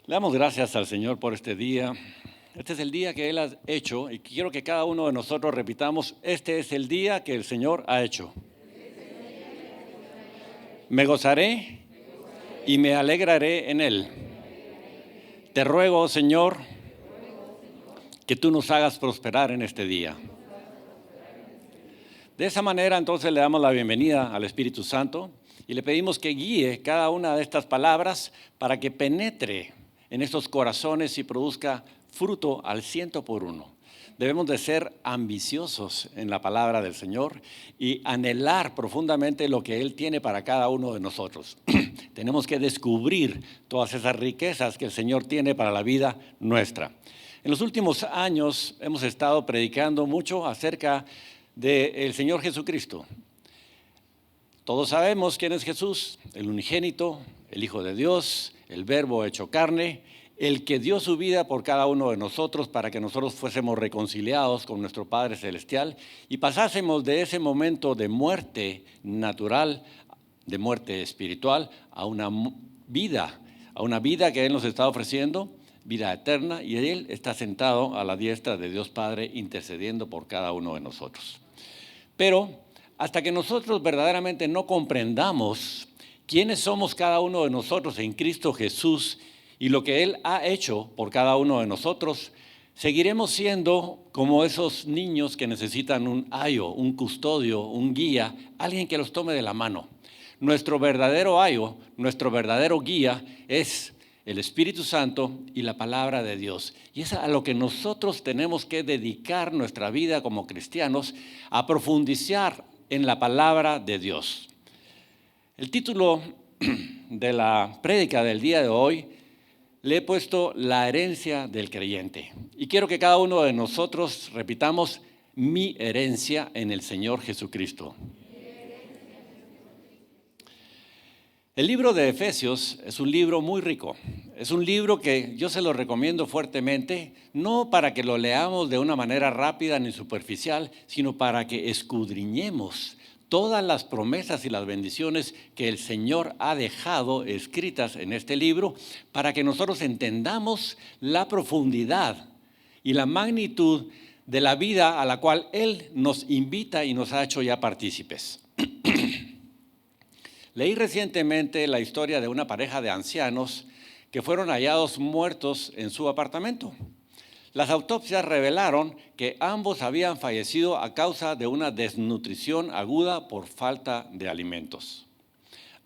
Le damos gracias al Señor por este día. Este es el día que Él ha hecho y quiero que cada uno de nosotros repitamos, este es el día que el Señor ha hecho. Me gozaré y me alegraré en Él. Te ruego, Señor, que tú nos hagas prosperar en este día. De esa manera, entonces, le damos la bienvenida al Espíritu Santo y le pedimos que guíe cada una de estas palabras para que penetre en estos corazones y produzca fruto al 100%. Debemos de ser ambiciosos en la palabra del Señor y anhelar profundamente lo que Él tiene para cada uno de nosotros. Tenemos que descubrir todas esas riquezas que el Señor tiene para la vida nuestra. En los últimos años hemos estado predicando mucho acerca del Señor Jesucristo. Todos sabemos quién es Jesús, el unigénito, el Hijo de Dios, el Verbo hecho carne, el que dio su vida por cada uno de nosotros para que nosotros fuésemos reconciliados con nuestro Padre Celestial y pasásemos de ese momento de muerte natural, de muerte espiritual, a una vida que Él nos está ofreciendo, vida eterna, y Él está sentado a la diestra de Dios Padre intercediendo por cada uno de nosotros. Pero hasta que nosotros verdaderamente no comprendamos quiénes somos cada uno de nosotros en Cristo Jesús y lo que Él ha hecho por cada uno de nosotros, seguiremos siendo como esos niños que necesitan un ayo, un custodio, un guía, alguien que los tome de la mano. Nuestro verdadero ayo, nuestro verdadero guía es el Espíritu Santo y la palabra de Dios. Y es a lo que nosotros tenemos que dedicar nuestra vida como cristianos, a profundizar en la palabra de Dios. El título de la prédica del día de hoy le he puesto la herencia del creyente. Y quiero que cada uno de nosotros repitamos mi herencia en el Señor Jesucristo. El libro de Efesios es un libro muy rico. Es un libro que yo se lo recomiendo fuertemente, no para que lo leamos de una manera rápida ni superficial, sino para que escudriñemos todas las promesas y las bendiciones que el Señor ha dejado escritas en este libro, para que nosotros entendamos la profundidad y la magnitud de la vida a la cual Él nos invita y nos ha hecho ya partícipes. Leí recientemente la historia de una pareja de ancianos que fueron hallados muertos en su apartamento. Las autopsias revelaron que ambos habían fallecido a causa de una desnutrición aguda por falta de alimentos.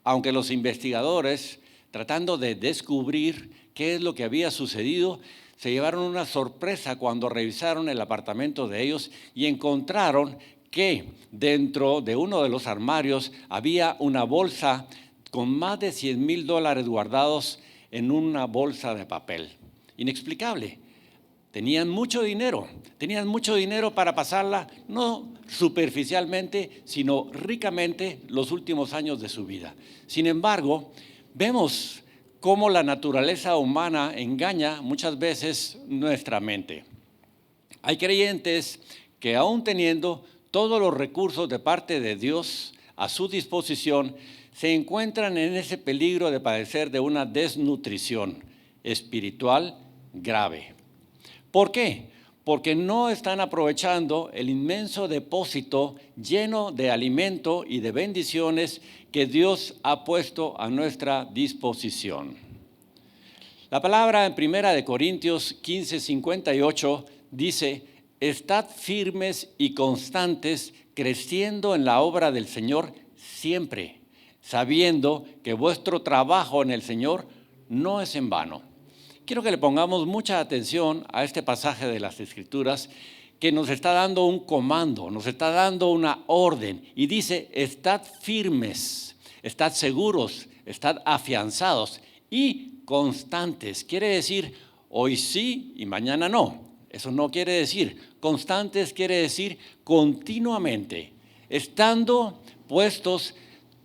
Aunque los investigadores, tratando de descubrir qué es lo que había sucedido, se llevaron una sorpresa cuando revisaron el apartamento de ellos y encontraron que dentro de uno de los armarios había una bolsa con más de $100,000 guardados en una bolsa de papel. Inexplicable. Tenían mucho dinero para pasarla, no superficialmente, sino ricamente los últimos años de su vida. Sin embargo, vemos cómo la naturaleza humana engaña muchas veces nuestra mente. Hay creyentes que aún teniendo todos los recursos de parte de Dios a su disposición, se encuentran en ese peligro de padecer de una desnutrición espiritual grave. ¿Por qué? Porque no están aprovechando el inmenso depósito lleno de alimento y de bendiciones que Dios ha puesto a nuestra disposición. La palabra en 1 Corintios 15:58 dice: estad firmes y constantes, creciendo en la obra del Señor siempre, sabiendo que vuestro trabajo en el Señor no es en vano. Quiero que le pongamos mucha atención a este pasaje de las Escrituras que nos está dando un comando, nos está dando una orden y dice: estad firmes, estad seguros, estad afianzados y constantes. Quiere decir hoy sí y mañana no. Eso no quiere decir constantes, quiere decir continuamente, estando puestos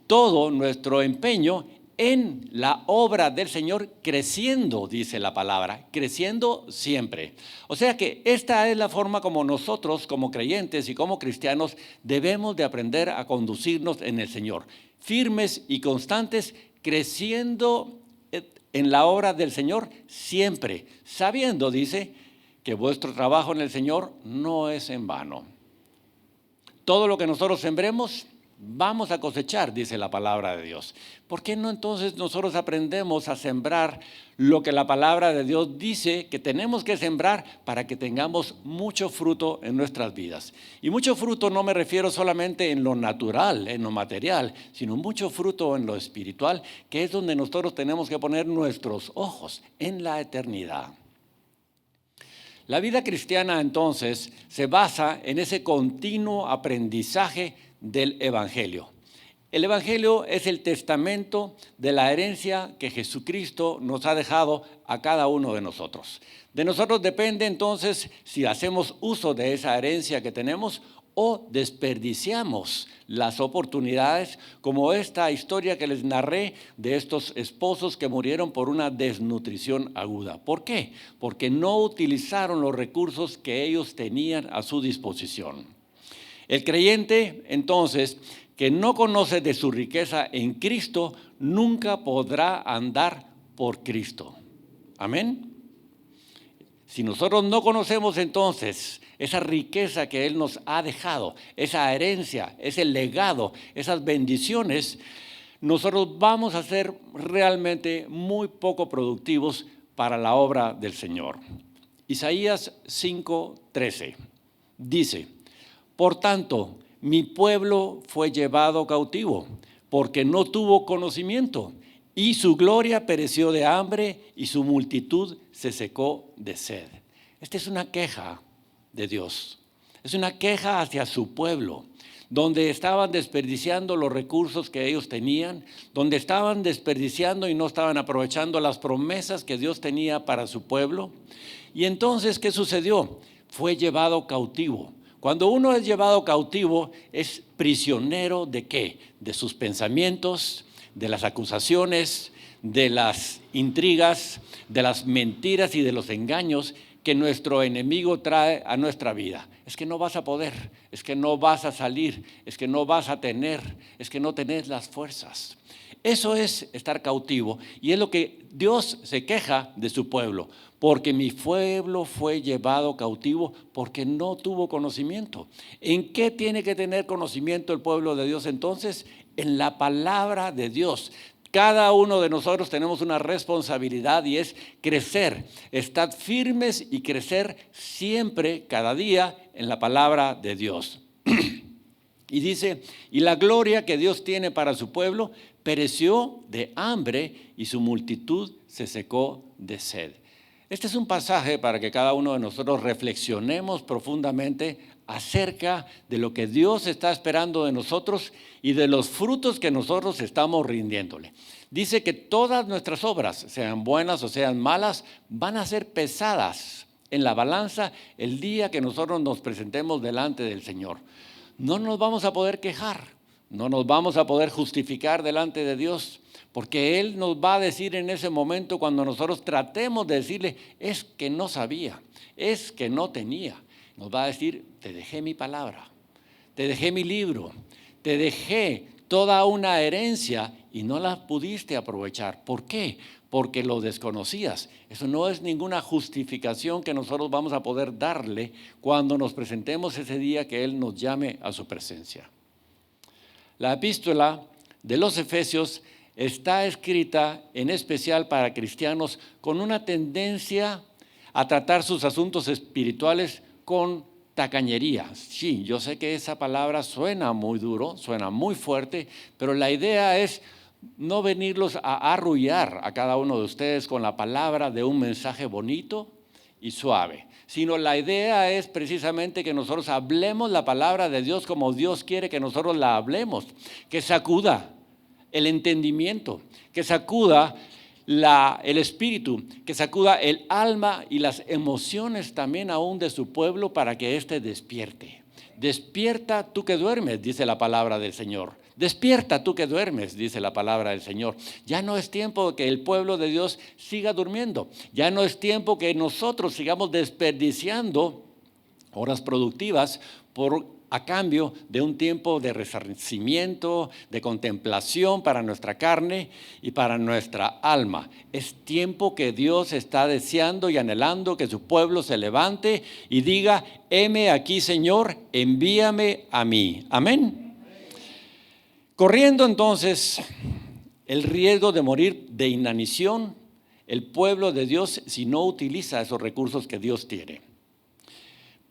todo nuestro empeño en la obra del Señor, creciendo, dice la palabra, creciendo siempre. O sea que esta es la forma como nosotros, como creyentes y como cristianos, debemos de aprender a conducirnos en el Señor. Firmes y constantes, creciendo en la obra del Señor siempre, sabiendo, dice, que vuestro trabajo en el Señor no es en vano. Todo lo que nosotros sembremos, vamos a cosechar, dice la palabra de Dios. ¿Por qué no entonces nosotros aprendemos a sembrar lo que la palabra de Dios dice que tenemos que sembrar para que tengamos mucho fruto en nuestras vidas? Y mucho fruto no me refiero solamente en lo natural, en lo material, sino mucho fruto en lo espiritual, que es donde nosotros tenemos que poner nuestros ojos, en la eternidad. La vida cristiana entonces se basa en ese continuo aprendizaje del Evangelio. El Evangelio es el testamento de la herencia que Jesucristo nos ha dejado a cada uno de nosotros. De nosotros depende entonces si hacemos uso de esa herencia que tenemos o desperdiciamos las oportunidades, como esta historia que les narré de estos esposos que murieron por una desnutrición aguda. ¿Por qué? Porque no utilizaron los recursos que ellos tenían a su disposición. El creyente, entonces, que no conoce de su riqueza en Cristo, nunca podrá andar por Cristo. Amén. Si nosotros no conocemos entonces esa riqueza que Él nos ha dejado, esa herencia, ese legado, esas bendiciones, nosotros vamos a ser realmente muy poco productivos para la obra del Señor. Isaías 5:13 dice: por tanto, mi pueblo fue llevado cautivo, porque no tuvo conocimiento, y su gloria pereció de hambre, y su multitud se secó de sed. Esta es una queja de Dios. Es una queja hacia su pueblo, donde estaban desperdiciando los recursos que ellos tenían, donde estaban desperdiciando y no estaban aprovechando las promesas que Dios tenía para su pueblo. Y entonces, ¿qué sucedió? Fue llevado cautivo. Cuando uno es llevado cautivo, es prisionero ¿de qué? De sus pensamientos, de las acusaciones, de las intrigas, de las mentiras y de los engaños que nuestro enemigo trae a nuestra vida. Es que no vas a poder, es que no vas a salir, es que no vas a tener, es que no tenés las fuerzas. Eso es estar cautivo y es lo que Dios se queja de su pueblo. Porque mi pueblo fue llevado cautivo porque no tuvo conocimiento. ¿En qué tiene que tener conocimiento el pueblo de Dios entonces? En la palabra de Dios. Cada uno de nosotros tenemos una responsabilidad y es crecer, estar firmes y crecer siempre, cada día, en la palabra de Dios. Y dice, y la gloria que Dios tiene para su pueblo pereció de hambre y su multitud se secó de sed. Este es un pasaje para que cada uno de nosotros reflexionemos profundamente acerca de lo que Dios está esperando de nosotros y de los frutos que nosotros estamos rindiéndole. Dice que todas nuestras obras, sean buenas o sean malas, van a ser pesadas en la balanza el día que nosotros nos presentemos delante del Señor. No nos vamos a poder quejar, no nos vamos a poder justificar delante de Dios, porque Él nos va a decir en ese momento cuando nosotros tratemos de decirle, es que no sabía, es que no tenía. Nos va a decir, te dejé mi palabra, te dejé mi libro, te dejé toda una herencia y no la pudiste aprovechar. ¿Por qué? Porque lo desconocías. Eso no es ninguna justificación que nosotros vamos a poder darle cuando nos presentemos ese día que Él nos llame a su presencia. La epístola de los Efesios está escrita en especial para cristianos con una tendencia a tratar sus asuntos espirituales con tacañería. Sí, yo sé que esa palabra suena muy duro, suena muy fuerte, pero la idea es no venirlos a arrullar a cada uno de ustedes con la palabra de un mensaje bonito y suave, sino la idea es precisamente que nosotros hablemos la palabra de Dios como Dios quiere que nosotros la hablemos, que sacuda el entendimiento, que sacuda el espíritu, que sacuda el alma y las emociones también aún de su pueblo para que éste despierte. Despierta tú que duermes, dice la palabra del Señor. Despierta tú que duermes, dice la palabra del Señor. Ya no es tiempo que el pueblo de Dios siga durmiendo. Ya no es tiempo que nosotros sigamos desperdiciando horas productivas por a cambio de un tiempo de resarcimiento, de contemplación para nuestra carne y para nuestra alma. Es tiempo que Dios está deseando y anhelando que su pueblo se levante y diga: heme aquí, Señor, envíame a mí. Amén. Corriendo entonces el riesgo de morir de inanición, el pueblo de Dios, si no utiliza esos recursos que Dios tiene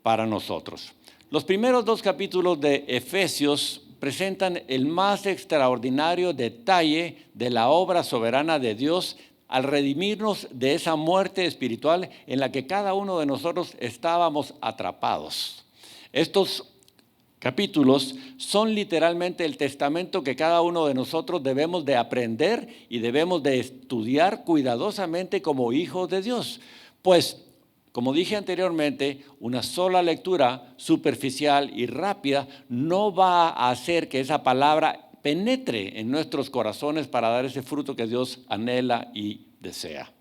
para nosotros. Los primeros 2 capítulos de Efesios presentan el más extraordinario detalle de la obra soberana de Dios al redimirnos de esa muerte espiritual en la que cada uno de nosotros estábamos atrapados. Estos capítulos son literalmente el testamento que cada uno de nosotros debemos de aprender y debemos de estudiar cuidadosamente como hijos de Dios. Pues, como dije anteriormente, una sola lectura superficial y rápida no va a hacer que esa palabra penetre en nuestros corazones para dar ese fruto que Dios anhela y desea.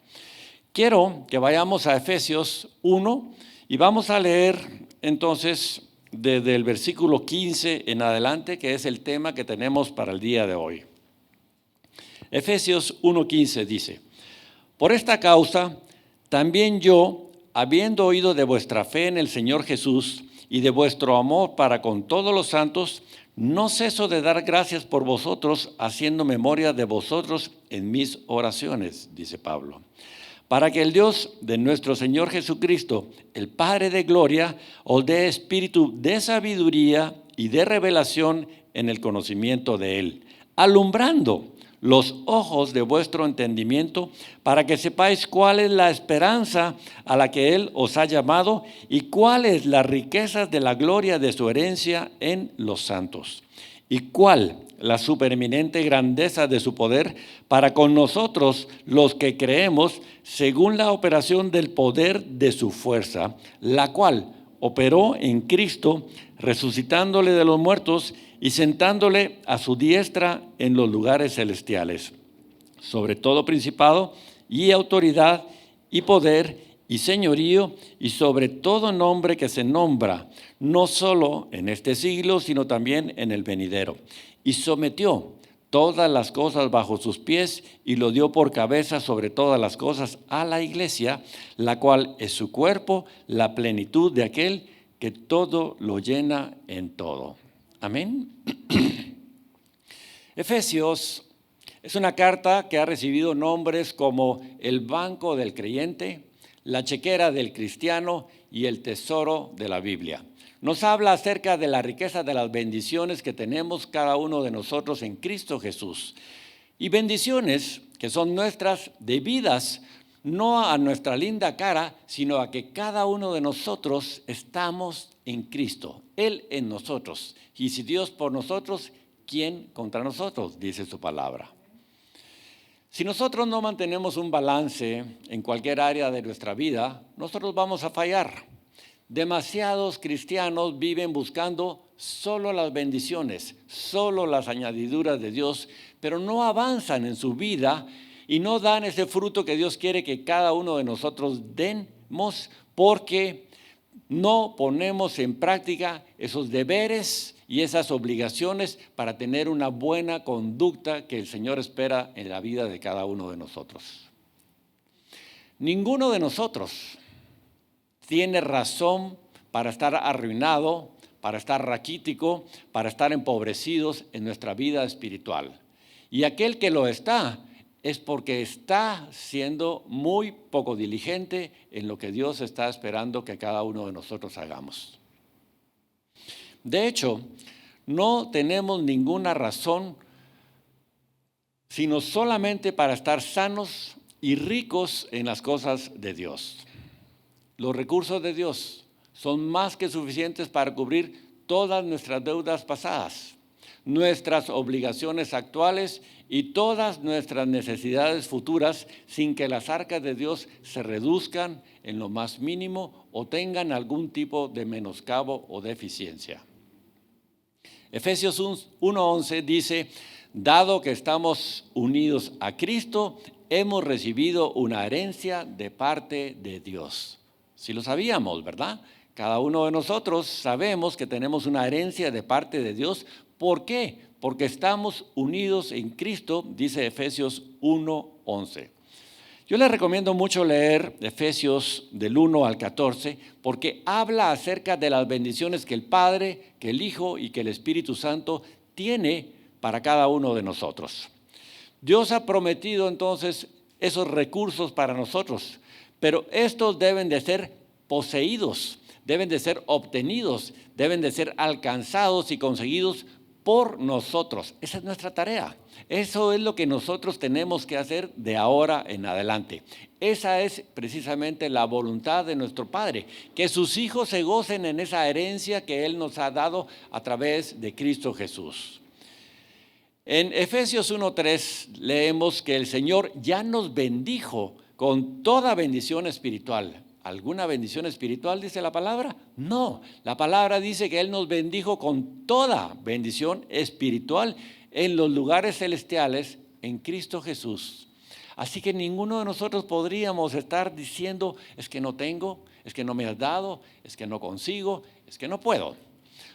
Quiero que vayamos a Efesios 1 y vamos a leer entonces desde el versículo 15 en adelante, que es el tema que tenemos para el día de hoy. Efesios 1:15 dice: por esta causa, también yo, habiendo oído de vuestra fe en el Señor Jesús y de vuestro amor para con todos los santos, no ceso de dar gracias por vosotros, haciendo memoria de vosotros en mis oraciones, dice Pablo, para que el Dios de nuestro Señor Jesucristo, el Padre de gloria, os dé espíritu de sabiduría y de revelación en el conocimiento de Él, alumbrando los ojos de vuestro entendimiento, para que sepáis cuál es la esperanza a la que Él os ha llamado y cuáles las riquezas de la gloria de su herencia en los santos, y cuál la supereminente grandeza de su poder para con nosotros los que creemos, según la operación del poder de su fuerza, la cual operó en Cristo, resucitándole de los muertos y sentándole a su diestra en los lugares celestiales, sobre todo principado y autoridad y poder y señorío y sobre todo nombre que se nombra, no solo en este siglo, sino también en el venidero. Y sometió todas las cosas bajo sus pies y lo dio por cabeza sobre todas las cosas a la iglesia, la cual es su cuerpo, la plenitud de aquel que todo lo llena en todo. Amén. Efesios es una carta que ha recibido nombres como el banco del creyente, la chequera del cristiano y el tesoro de la Biblia. Nos habla acerca de la riqueza de las bendiciones que tenemos cada uno de nosotros en Cristo Jesús. Y bendiciones que son nuestras debidas, no a nuestra linda cara, sino a que cada uno de nosotros estamos en Cristo, Él en nosotros. Y si Dios por nosotros, ¿quién contra nosotros?, dice su palabra. Si nosotros no mantenemos un balance en cualquier área de nuestra vida, nosotros vamos a fallar. Demasiados cristianos viven buscando solo las bendiciones, solo las añadiduras de Dios, pero no avanzan en su vida y no dan ese fruto que Dios quiere que cada uno de nosotros demos, porque no ponemos en práctica esos deberes y esas obligaciones para tener una buena conducta que el Señor espera en la vida de cada uno de nosotros. Ninguno de nosotros tiene razón para estar arruinado, para estar raquítico, para estar empobrecidos en nuestra vida espiritual. Y aquel que lo está es porque está siendo muy poco diligente en lo que Dios está esperando que cada uno de nosotros hagamos. De hecho, no tenemos ninguna razón, sino solamente para estar sanos y ricos en las cosas de Dios. Los recursos de Dios son más que suficientes para cubrir todas nuestras deudas pasadas, nuestras obligaciones actuales y todas nuestras necesidades futuras, sin que las arcas de Dios se reduzcan en lo más mínimo o tengan algún tipo de menoscabo o deficiencia. Efesios 1:11 dice: dado que estamos unidos a Cristo, hemos recibido una herencia de parte de Dios. Si lo sabíamos, ¿verdad? Cada uno de nosotros sabemos que tenemos una herencia de parte de Dios. ¿Por qué? Porque estamos unidos en Cristo, dice Efesios 1:11. Yo les recomiendo mucho leer Efesios del 1 al 14 porque habla acerca de las bendiciones que el Padre, que el Hijo y que el Espíritu Santo tiene para cada uno de nosotros. Dios ha prometido entonces esos recursos para nosotros, pero estos deben de ser poseídos, deben de ser obtenidos, deben de ser alcanzados y conseguidos por nosotros. Esa es nuestra tarea. Eso es lo que nosotros tenemos que hacer de ahora en adelante. Esa es precisamente la voluntad de nuestro Padre, que sus hijos se gocen en esa herencia que Él nos ha dado a través de Cristo Jesús. En Efesios 1:3 leemos que el Señor ya nos bendijo con toda bendición espiritual. ¿Alguna bendición espiritual dice la palabra? No, la palabra dice que Él nos bendijo con toda bendición espiritual en los lugares celestiales en Cristo Jesús. Así que ninguno de nosotros podríamos estar diciendo, es que no tengo, es que no me has dado, es que no consigo, es que no puedo.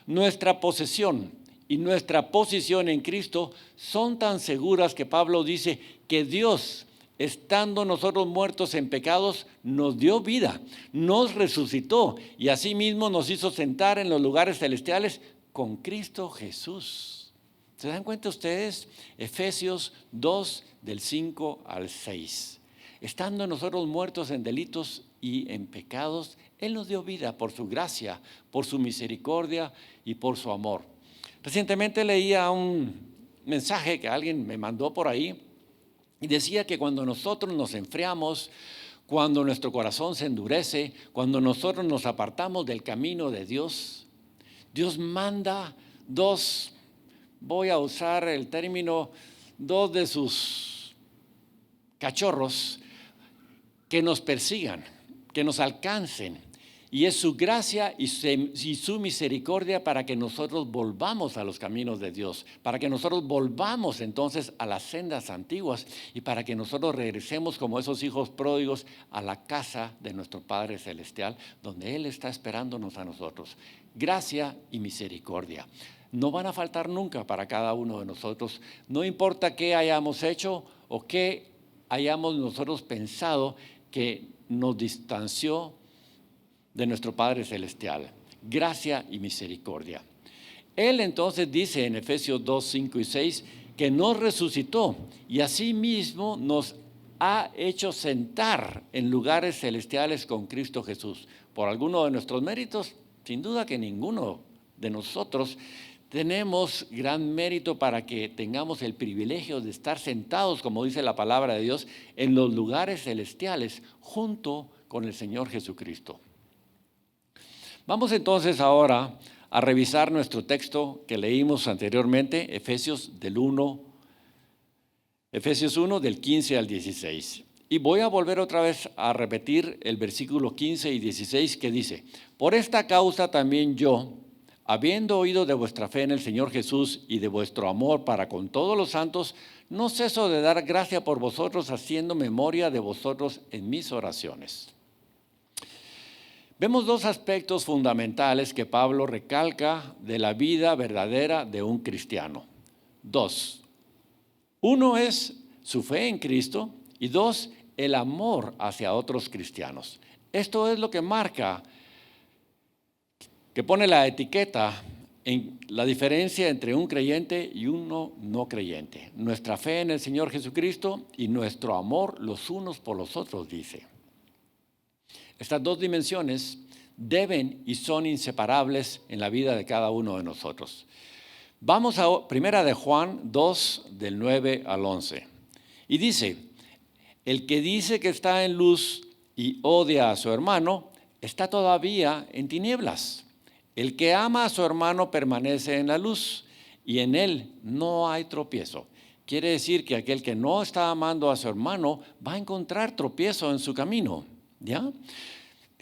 Nuestra posesión y nuestra posición en Cristo son tan seguras que Pablo dice que Dios, estando nosotros muertos en pecados, nos dio vida, nos resucitó y asimismo nos hizo sentar en los lugares celestiales con Cristo Jesús. ¿Se dan cuenta ustedes? Efesios 2, del 5 al 6. Estando nosotros muertos en delitos y en pecados, Él nos dio vida por su gracia, por su misericordia y por su amor. Recientemente leía un mensaje que alguien me mandó por ahí y decía que cuando nosotros nos enfriamos, cuando nuestro corazón se endurece, cuando nosotros nos apartamos del camino de Dios, Dios manda dos, voy a usar el término, dos de sus cachorros que nos persigan, que nos alcancen. Y es su gracia y su misericordia para que nosotros volvamos a los caminos de Dios, para que nosotros volvamos entonces a las sendas antiguas y para que nosotros regresemos como esos hijos pródigos a la casa de nuestro Padre Celestial, donde Él está esperándonos a nosotros. Gracia y misericordia no van a faltar nunca para cada uno de nosotros, no importa qué hayamos hecho o qué hayamos nosotros pensado que nos distanció de nuestro Padre Celestial, gracia y misericordia. Él entonces dice en Efesios 2, 5 y 6 que nos resucitó y asimismo nos ha hecho sentar en lugares celestiales con Cristo Jesús. ¿Por alguno de nuestros méritos? Sin duda que ninguno de nosotros tenemos gran mérito para que tengamos el privilegio de estar sentados, como dice la palabra de Dios, en los lugares celestiales junto con el Señor Jesucristo. Vamos entonces ahora a revisar nuestro texto que leímos anteriormente, Efesios 1, del 15 al 16. Y voy a volver otra vez a repetir el versículo 15 y 16 que dice: por esta causa también yo, habiendo oído de vuestra fe en el Señor Jesús y de vuestro amor para con todos los santos, no ceso de dar gracia por vosotros, haciendo memoria de vosotros en mis oraciones. Vemos dos aspectos fundamentales que Pablo recalca de la vida verdadera de un cristiano. Dos. Uno es su fe en Cristo y dos, el amor hacia otros cristianos. Esto es lo que marca, que pone la etiqueta en la diferencia entre un creyente y uno no creyente. Nuestra fe en el Señor Jesucristo y nuestro amor los unos por los otros, dice. Estas dos dimensiones deben y son inseparables en la vida de cada uno de nosotros. Vamos a Primera de Juan 2, del 9 al 11. Y dice: el que dice que está en luz y odia a su hermano, está todavía en tinieblas. El que ama a su hermano permanece en la luz y en él no hay tropiezo. Quiere decir que aquel que no está amando a su hermano va a encontrar tropiezo en su camino, ¿ya?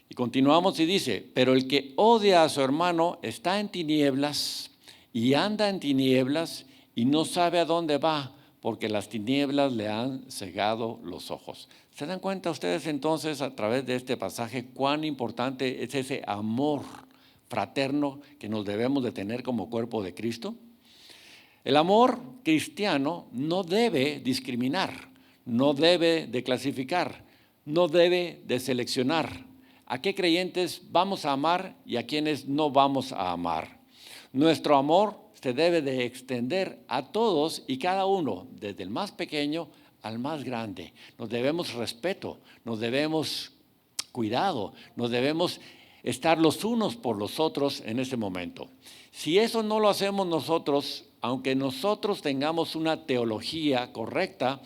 Y continuamos y dice: pero el que odia a su hermano está en tinieblas y anda en tinieblas y no sabe a dónde va, porque las tinieblas le han cegado los ojos. ¿Se dan cuenta ustedes entonces a través de este pasaje cuán importante es ese amor fraterno que nos debemos de tener como cuerpo de Cristo? El amor cristiano no debe discriminar, no debe de clasificar, no debe de seleccionar a qué creyentes vamos a amar y a quienes no vamos a amar. Nuestro amor se debe de extender a todos y cada uno, desde el más pequeño al más grande. Nos debemos respeto, nos debemos cuidado, nos debemos estar los unos por los otros en ese momento. Si eso no lo hacemos nosotros, aunque nosotros tengamos una teología correcta,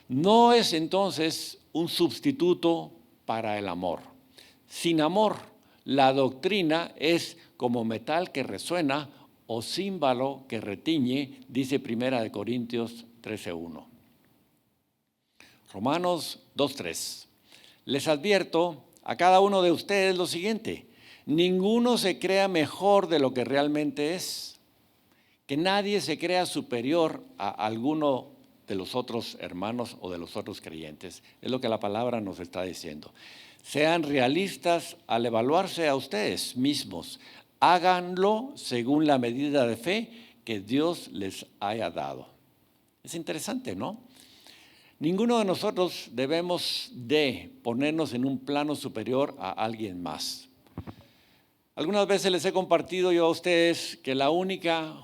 no es entonces un sustituto para el amor. Sin amor, la doctrina es como metal que resuena o címbalo que retiñe, dice 1 Corintios 13:1. Romanos 2:3. Les advierto a cada uno de ustedes lo siguiente: ninguno se crea mejor de lo que realmente es, que nadie se crea superior a alguno de los otros hermanos o de los otros creyentes. Es lo que la palabra nos está diciendo. Sean realistas al evaluarse a ustedes mismos. Háganlo según la medida de fe que Dios les haya dado. Es interesante, ¿no? Ninguno de nosotros debemos de ponernos en un plano superior a alguien más. Algunas veces les he compartido yo a ustedes que la única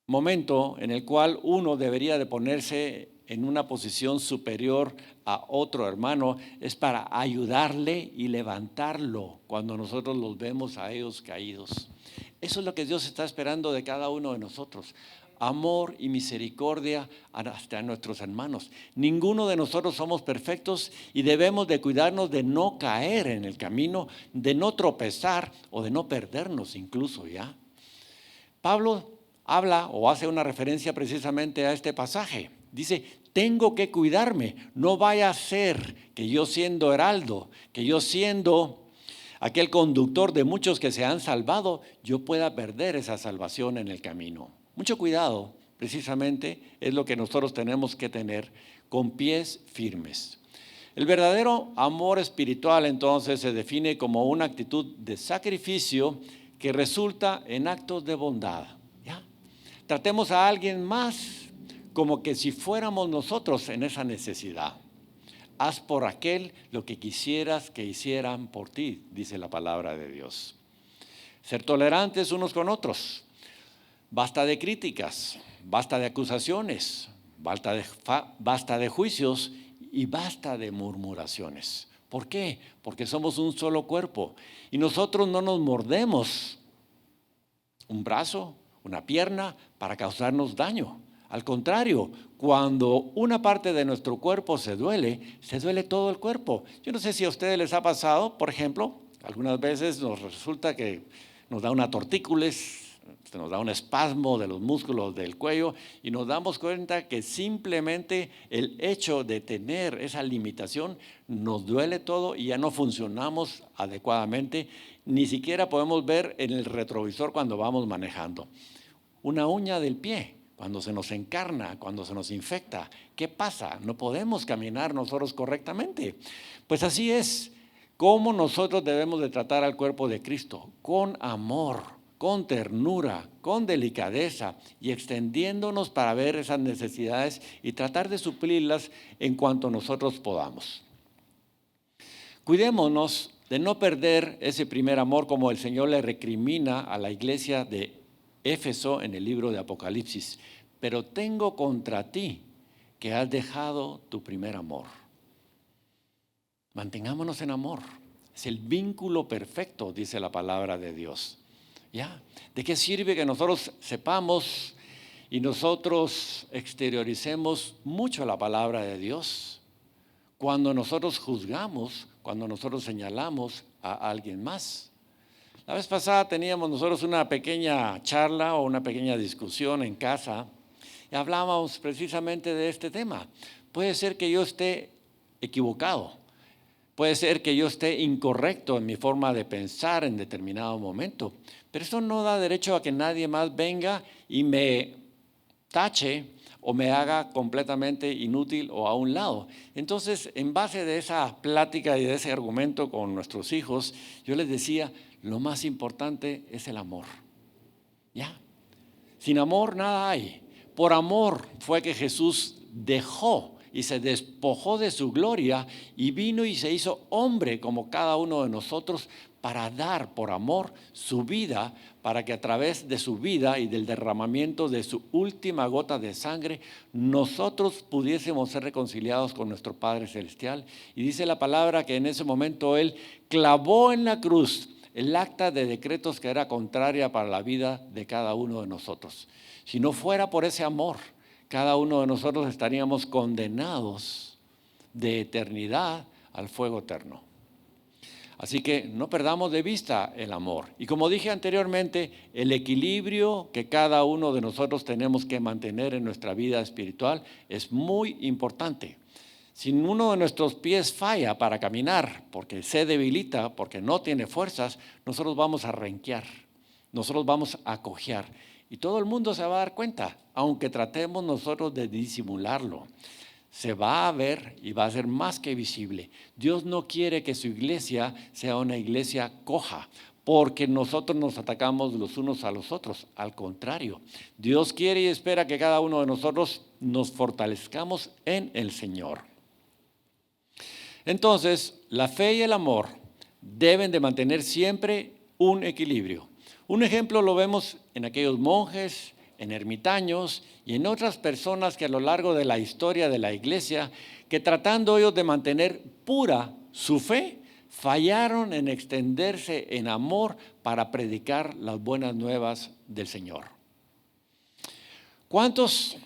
momento en el cual uno debería de ponerse en una posición superior a otro hermano es para ayudarle y levantarlo cuando nosotros los vemos a ellos caídos. Eso es lo que Dios está esperando de cada uno de nosotros. Amor y misericordia hasta nuestros hermanos. Ninguno de nosotros somos perfectos y debemos de cuidarnos de no caer en el camino, de no tropezar o de no perdernos incluso ya. Pablo habla o hace una referencia precisamente a este pasaje. Dice, tengo que cuidarme, no vaya a ser que yo siendo heraldo, que yo siendo aquel conductor de muchos que se han salvado, yo pueda perder esa salvación en el camino. Mucho cuidado, precisamente, es lo que nosotros tenemos que tener con pies firmes. El verdadero amor espiritual, entonces, se define como una actitud de sacrificio que resulta en actos de bondad. ¿Ya? Tratemos a alguien más como que si fuéramos nosotros en esa necesidad. Haz por aquel lo que quisieras que hicieran por ti, dice la palabra de Dios. Ser tolerantes unos con otros. Basta de críticas, basta de acusaciones, basta de juicios y basta de murmuraciones. ¿Por qué? Porque somos un solo cuerpo y nosotros no nos mordemos un brazo, una pierna para causarnos daño. Al contrario, cuando una parte de nuestro cuerpo se duele todo el cuerpo. Yo no sé si a ustedes les ha pasado, por ejemplo, algunas veces nos resulta que nos da una tortícolis, nos da un espasmo de los músculos del cuello y nos damos cuenta que simplemente el hecho de tener esa limitación nos duele todo y ya no funcionamos adecuadamente, ni siquiera podemos ver en el retrovisor cuando vamos manejando. Una uña del pie, cuando se nos encarna, cuando se nos infecta, ¿qué pasa? No podemos caminar nosotros correctamente. Pues así es como nosotros debemos de tratar al cuerpo de Cristo, con amor, con ternura, con delicadeza y extendiéndonos para ver esas necesidades y tratar de suplirlas en cuanto nosotros podamos. Cuidémonos de no perder ese primer amor como el Señor le recrimina a la iglesia de Éfeso en el libro de Apocalipsis. Pero tengo contra ti que has dejado tu primer amor. Mantengámonos en amor. Es el vínculo perfecto, dice la palabra de Dios. ¿Ya? ¿De qué sirve que nosotros sepamos y nosotros exterioricemos mucho la palabra de Dios cuando nosotros juzgamos, cuando nosotros señalamos a alguien más? La vez pasada teníamos nosotros una pequeña charla o una pequeña discusión en casa y hablábamos precisamente de este tema. Puede ser que yo esté equivocado, puede ser que yo esté incorrecto en mi forma de pensar en determinado momento, pero eso no da derecho a que nadie más venga y me tache o me haga completamente inútil o a un lado. Entonces, en base de esa plática y de ese argumento con nuestros hijos, yo les decía, lo más importante es el amor. ¿Ya? Sin amor nada hay. Por amor fue que Jesús dejó y se despojó de su gloria y vino y se hizo hombre como cada uno de nosotros para dar por amor su vida, para que a través de su vida y del derramamiento de su última gota de sangre, nosotros pudiésemos ser reconciliados con nuestro Padre Celestial. Y dice la palabra que en ese momento Él clavó en la cruz el acta de decretos que era contraria para la vida de cada uno de nosotros. Si no fuera por ese amor, cada uno de nosotros estaríamos condenados de eternidad al fuego eterno. Así que no perdamos de vista el amor. Y como dije anteriormente, el equilibrio que cada uno de nosotros tenemos que mantener en nuestra vida espiritual es muy importante. Si uno de nuestros pies falla para caminar, porque se debilita, porque no tiene fuerzas, nosotros vamos a renquear, nosotros vamos a cojear. Y todo el mundo se va a dar cuenta, aunque tratemos nosotros de disimularlo. Se va a ver y va a ser más que visible. Dios no quiere que su iglesia sea una iglesia coja, porque nosotros nos atacamos los unos a los otros. Al contrario, Dios quiere y espera que cada uno de nosotros nos fortalezcamos en el Señor. Entonces, la fe y el amor deben de mantener siempre un equilibrio. Un ejemplo lo vemos en aquellos monjes, en ermitaños y en otras personas que a lo largo de la historia de la iglesia, que tratando ellos de mantener pura su fe, fallaron en extenderse en amor para predicar las buenas nuevas del Señor. ¿Cuántos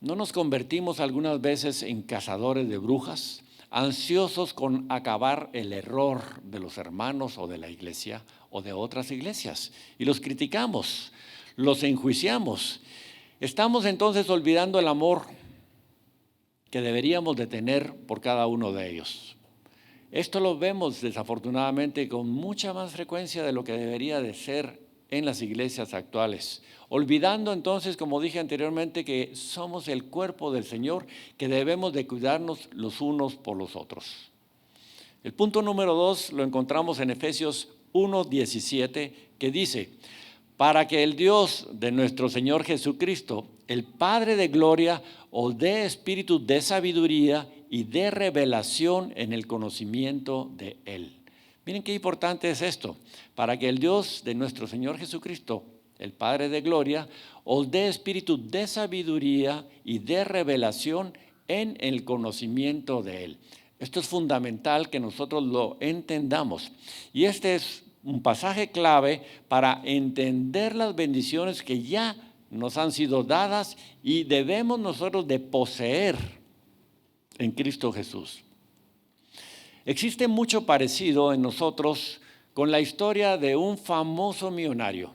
no nos convertimos algunas veces en cazadores de brujas, ansiosos con acabar el error de los hermanos o de la iglesia o de otras iglesias? Y los criticamos, los enjuiciamos. Estamos entonces olvidando el amor que deberíamos de tener por cada uno de ellos. Esto lo vemos desafortunadamente con mucha más frecuencia de lo que debería de ser en las iglesias actuales. Olvidando entonces, como dije anteriormente, que somos el cuerpo del Señor, que debemos de cuidarnos los unos por los otros. El punto número 2 lo encontramos en Efesios 1:17, que dice: para que el Dios de nuestro Señor Jesucristo, el Padre de gloria, os dé espíritu de sabiduría y de revelación en el conocimiento de Él. Miren qué importante es esto. Para que el Dios de nuestro Señor Jesucristo, el Padre de gloria, os dé espíritu de sabiduría y de revelación en el conocimiento de Él. Esto es fundamental que nosotros lo entendamos. Y este es un pasaje clave para entender las bendiciones que ya nos han sido dadas y debemos nosotros de poseer en Cristo Jesús. Existe mucho parecido en nosotros con la historia de un famoso millonario.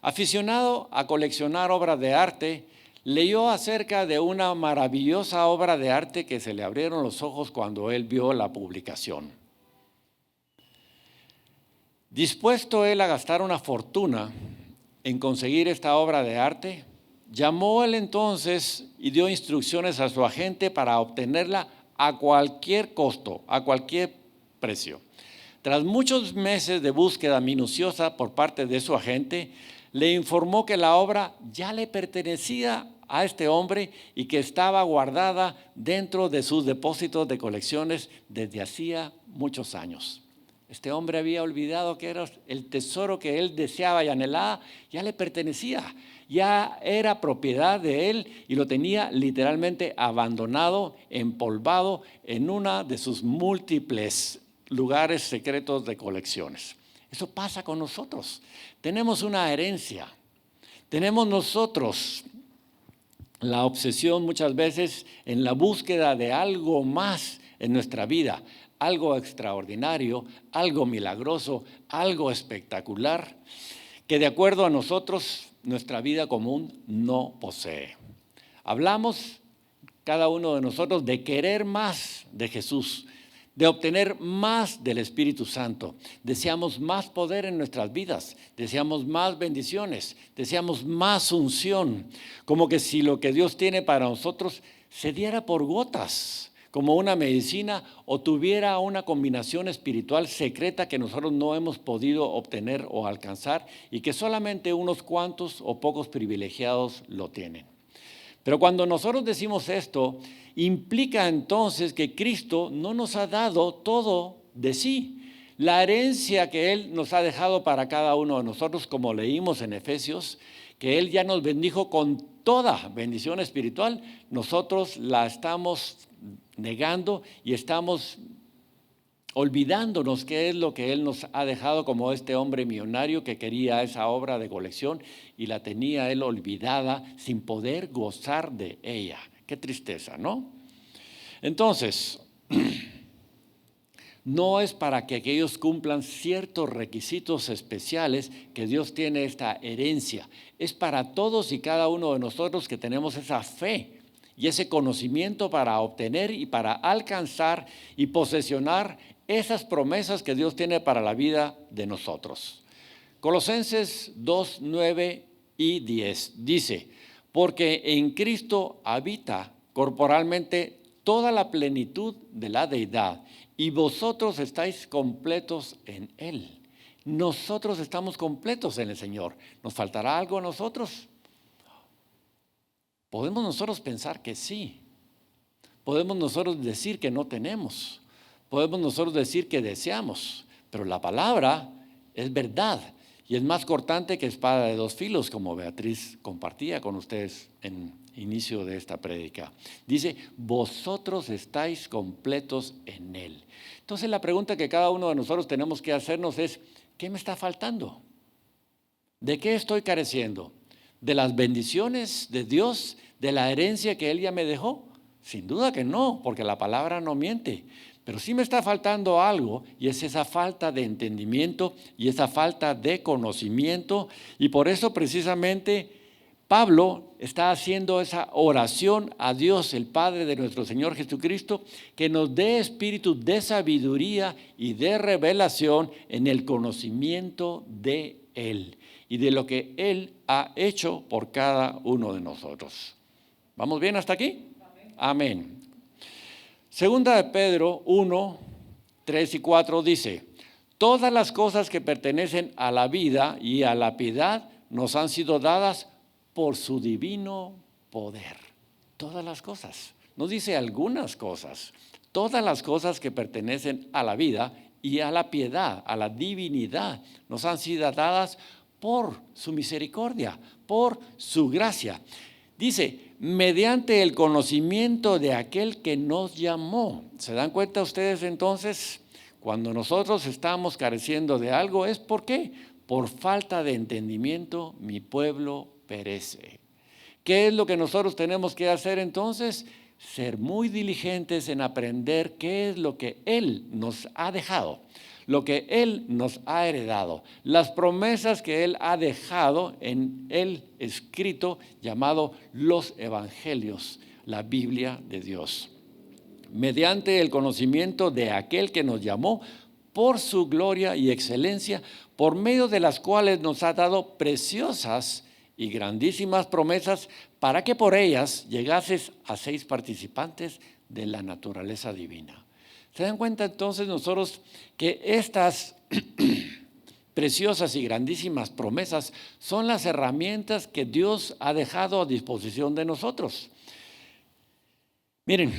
Aficionado a coleccionar obras de arte, leyó acerca de una maravillosa obra de arte que se le abrieron los ojos cuando él vio la publicación. Dispuesto él a gastar una fortuna en conseguir esta obra de arte, llamó él entonces y dio instrucciones a su agente para obtenerla a cualquier costo, a cualquier precio. Tras muchos meses de búsqueda minuciosa por parte de su agente, le informó que la obra ya le pertenecía a este hombre y que estaba guardada dentro de sus depósitos de colecciones desde hacía muchos años. Este hombre había olvidado que era el tesoro que él deseaba y anhelaba, ya le pertenecía, ya era propiedad de él y lo tenía literalmente abandonado, empolvado en una de sus múltiples lugares secretos de colecciones. Eso pasa con nosotros. Tenemos una herencia. Tenemos nosotros la obsesión muchas veces en la búsqueda de algo más en nuestra vida, algo extraordinario, algo milagroso, algo espectacular, que de acuerdo a nosotros, nuestra vida común no posee. Hablamos, cada uno de nosotros, de querer más de Jesús, de obtener más del Espíritu Santo. Deseamos más poder en nuestras vidas, deseamos más bendiciones, deseamos más unción, como que si lo que Dios tiene para nosotros se diera por gotas, como una medicina, o tuviera una combinación espiritual secreta que nosotros no hemos podido obtener o alcanzar y que solamente unos cuantos o pocos privilegiados lo tienen. Pero cuando nosotros decimos esto, implica entonces que Cristo no nos ha dado todo de sí. La herencia que Él nos ha dejado para cada uno de nosotros, como leímos en Efesios, que Él ya nos bendijo con toda bendición espiritual, nosotros la estamos negando y estamos olvidándonos qué es lo que Él nos ha dejado, como este hombre millonario que quería esa obra de colección y la tenía él olvidada sin poder gozar de ella. Qué tristeza, ¿no? Entonces, no es para que aquellos cumplan ciertos requisitos especiales que Dios tiene esta herencia. Es para todos y cada uno de nosotros que tenemos esa fe y ese conocimiento para obtener y para alcanzar y posesionar esas promesas que Dios tiene para la vida de nosotros. Colosenses 2, 9 y 10 dice: porque en Cristo habita corporalmente toda la plenitud de la deidad, y vosotros estáis completos en Él. Nosotros estamos completos en el Señor. ¿Nos faltará algo a nosotros? Podemos nosotros pensar que sí. Podemos nosotros decir que no tenemos. Podemos nosotros decir que deseamos. Pero la palabra es verdad y es más cortante que espada de dos filos, como Beatriz compartía con ustedes en inicio de esta prédica. Dice: vosotros estáis completos en Él. Entonces la pregunta que cada uno de nosotros tenemos que hacernos es: ¿qué me está faltando? ¿De qué estoy careciendo? ¿De las bendiciones de Dios? ¿De la herencia que Él ya me dejó? Sin duda que no, porque la palabra no miente. Pero sí me está faltando algo, y es esa falta de entendimiento y esa falta de conocimiento. Y por eso precisamente Pablo está haciendo esa oración a Dios, el Padre de nuestro Señor Jesucristo, que nos dé espíritu de sabiduría y de revelación en el conocimiento de Él y de lo que Él ha hecho por cada uno de nosotros. ¿Vamos bien hasta aquí? Amén. Segunda de Pedro 1, 3 y 4 dice: todas las cosas que pertenecen a la vida y a la piedad nos han sido dadas por su divino poder. Todas las cosas. No dice algunas cosas. Todas las cosas que pertenecen a la vida y a la piedad, a la divinidad, nos han sido dadas por su misericordia, por su gracia. Dice: mediante el conocimiento de aquel que nos llamó. ¿Se dan cuenta ustedes entonces? Cuando nosotros estamos careciendo de algo, ¿es por qué? Por falta de entendimiento mi pueblo perece. ¿Qué es lo que nosotros tenemos que hacer entonces? Ser muy diligentes en aprender qué es lo que Él nos ha dejado, lo que Él nos ha heredado, las promesas que Él ha dejado en el escrito llamado los Evangelios, la Biblia de Dios. Mediante el conocimiento de aquel que nos llamó por su gloria y excelencia, por medio de las cuales nos ha dado preciosas y grandísimas promesas, para que por ellas llegases a ser participantes de la naturaleza divina. ¿Se dan cuenta entonces nosotros que estas preciosas y grandísimas promesas son las herramientas que Dios ha dejado a disposición de nosotros? Miren,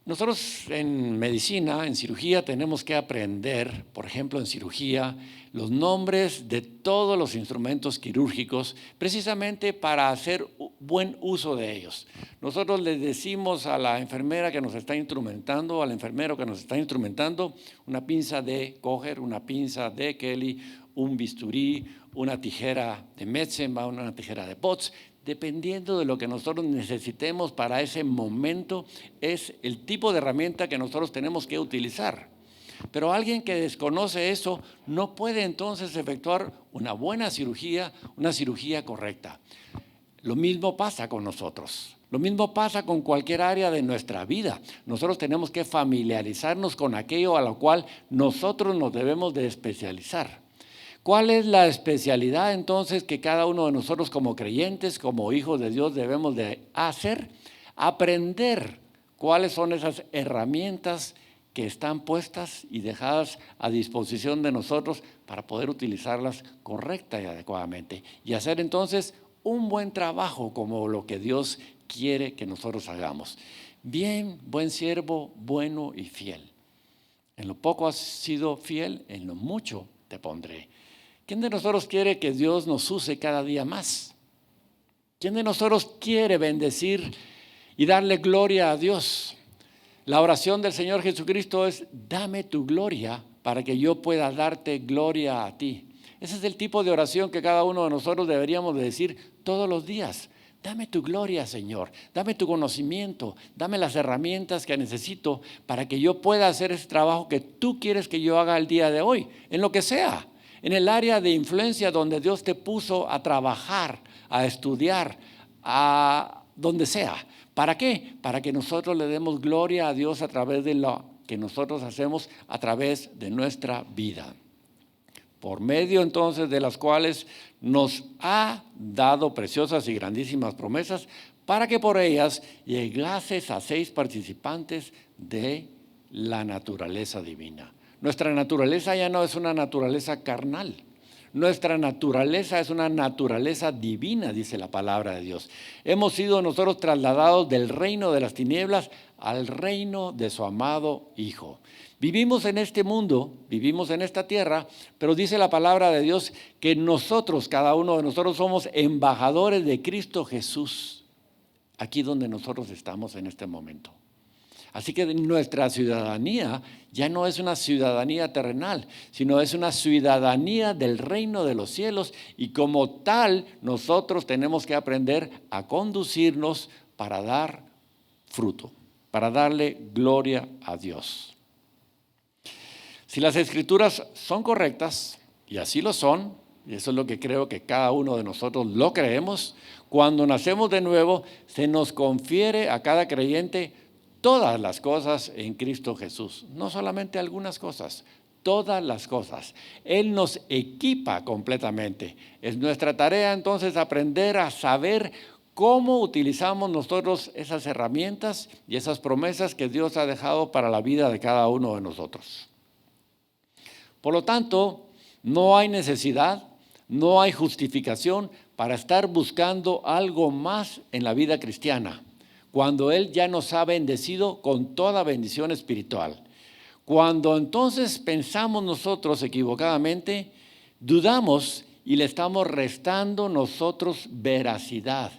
nosotros en medicina, en cirugía, tenemos que aprender, por ejemplo, en cirugía, los nombres de todos los instrumentos quirúrgicos, precisamente para hacer buen uso de ellos. Nosotros le decimos a la enfermera que nos está instrumentando, al enfermero que nos está instrumentando, una pinza de Kocher, una pinza de Kelly, un bisturí, una tijera de Metzenbach, una tijera de Potts. Dependiendo de lo que nosotros necesitemos para ese momento, es el tipo de herramienta que nosotros tenemos que utilizar. Pero alguien que desconoce eso no puede entonces efectuar una buena cirugía, una cirugía correcta. Lo mismo pasa con nosotros. Lo mismo pasa con cualquier área de nuestra vida. Nosotros tenemos que familiarizarnos con aquello a lo cual nosotros nos debemos de especializar. ¿Cuál es la especialidad entonces que cada uno de nosotros como creyentes, como hijos de Dios debemos de hacer? Aprender cuáles son esas herramientas que están puestas y dejadas a disposición de nosotros para poder utilizarlas correcta y adecuadamente. Y hacer entonces un buen trabajo como lo que Dios quiere que nosotros hagamos. Bien, buen siervo, bueno y fiel. En lo poco has sido fiel, en lo mucho te pondré. ¿Quién de nosotros quiere que Dios nos use cada día más? ¿Quién de nosotros quiere bendecir y darle gloria a Dios? La oración del Señor Jesucristo es: dame tu gloria para que yo pueda darte gloria a ti. Ese es el tipo de oración que cada uno de nosotros deberíamos de decir todos los días. Dame tu gloria, Señor, dame tu conocimiento, dame las herramientas que necesito para que yo pueda hacer ese trabajo que tú quieres que yo haga el día de hoy, en lo que sea, en el área de influencia donde Dios te puso a trabajar, a estudiar, a donde sea. ¿Para qué? Para que nosotros le demos gloria a Dios a través de lo que nosotros hacemos a través de nuestra vida. Por medio entonces de las cuales nos ha dado preciosas y grandísimas promesas, para que por ellas llegases a seis participantes de la naturaleza divina. Nuestra naturaleza ya no es una naturaleza carnal. Nuestra naturaleza es una naturaleza divina, dice la palabra de Dios. Hemos sido nosotros trasladados del reino de las tinieblas al reino de su amado Hijo. Vivimos en este mundo, vivimos en esta tierra, pero dice la palabra de Dios que nosotros, cada uno de nosotros, somos embajadores de Cristo Jesús, aquí donde nosotros estamos en este momento. Así que nuestra ciudadanía ya no es una ciudadanía terrenal, sino es una ciudadanía del reino de los cielos, y como tal nosotros tenemos que aprender a conducirnos para dar fruto, para darle gloria a Dios. Si las escrituras son correctas, y así lo son, y eso es lo que creo que cada uno de nosotros lo creemos, cuando nacemos de nuevo se nos confiere a cada creyente todas las cosas en Cristo Jesús, no solamente algunas cosas, todas las cosas. Él nos equipa completamente. Es nuestra tarea entonces aprender a saber cómo utilizamos nosotros esas herramientas y esas promesas que Dios ha dejado para la vida de cada uno de nosotros. Por lo tanto, no hay necesidad, no hay justificación para estar buscando algo más en la vida cristiana, cuando Él ya nos ha bendecido con toda bendición espiritual. Cuando entonces pensamos nosotros equivocadamente, dudamos y le estamos restando nosotros veracidad,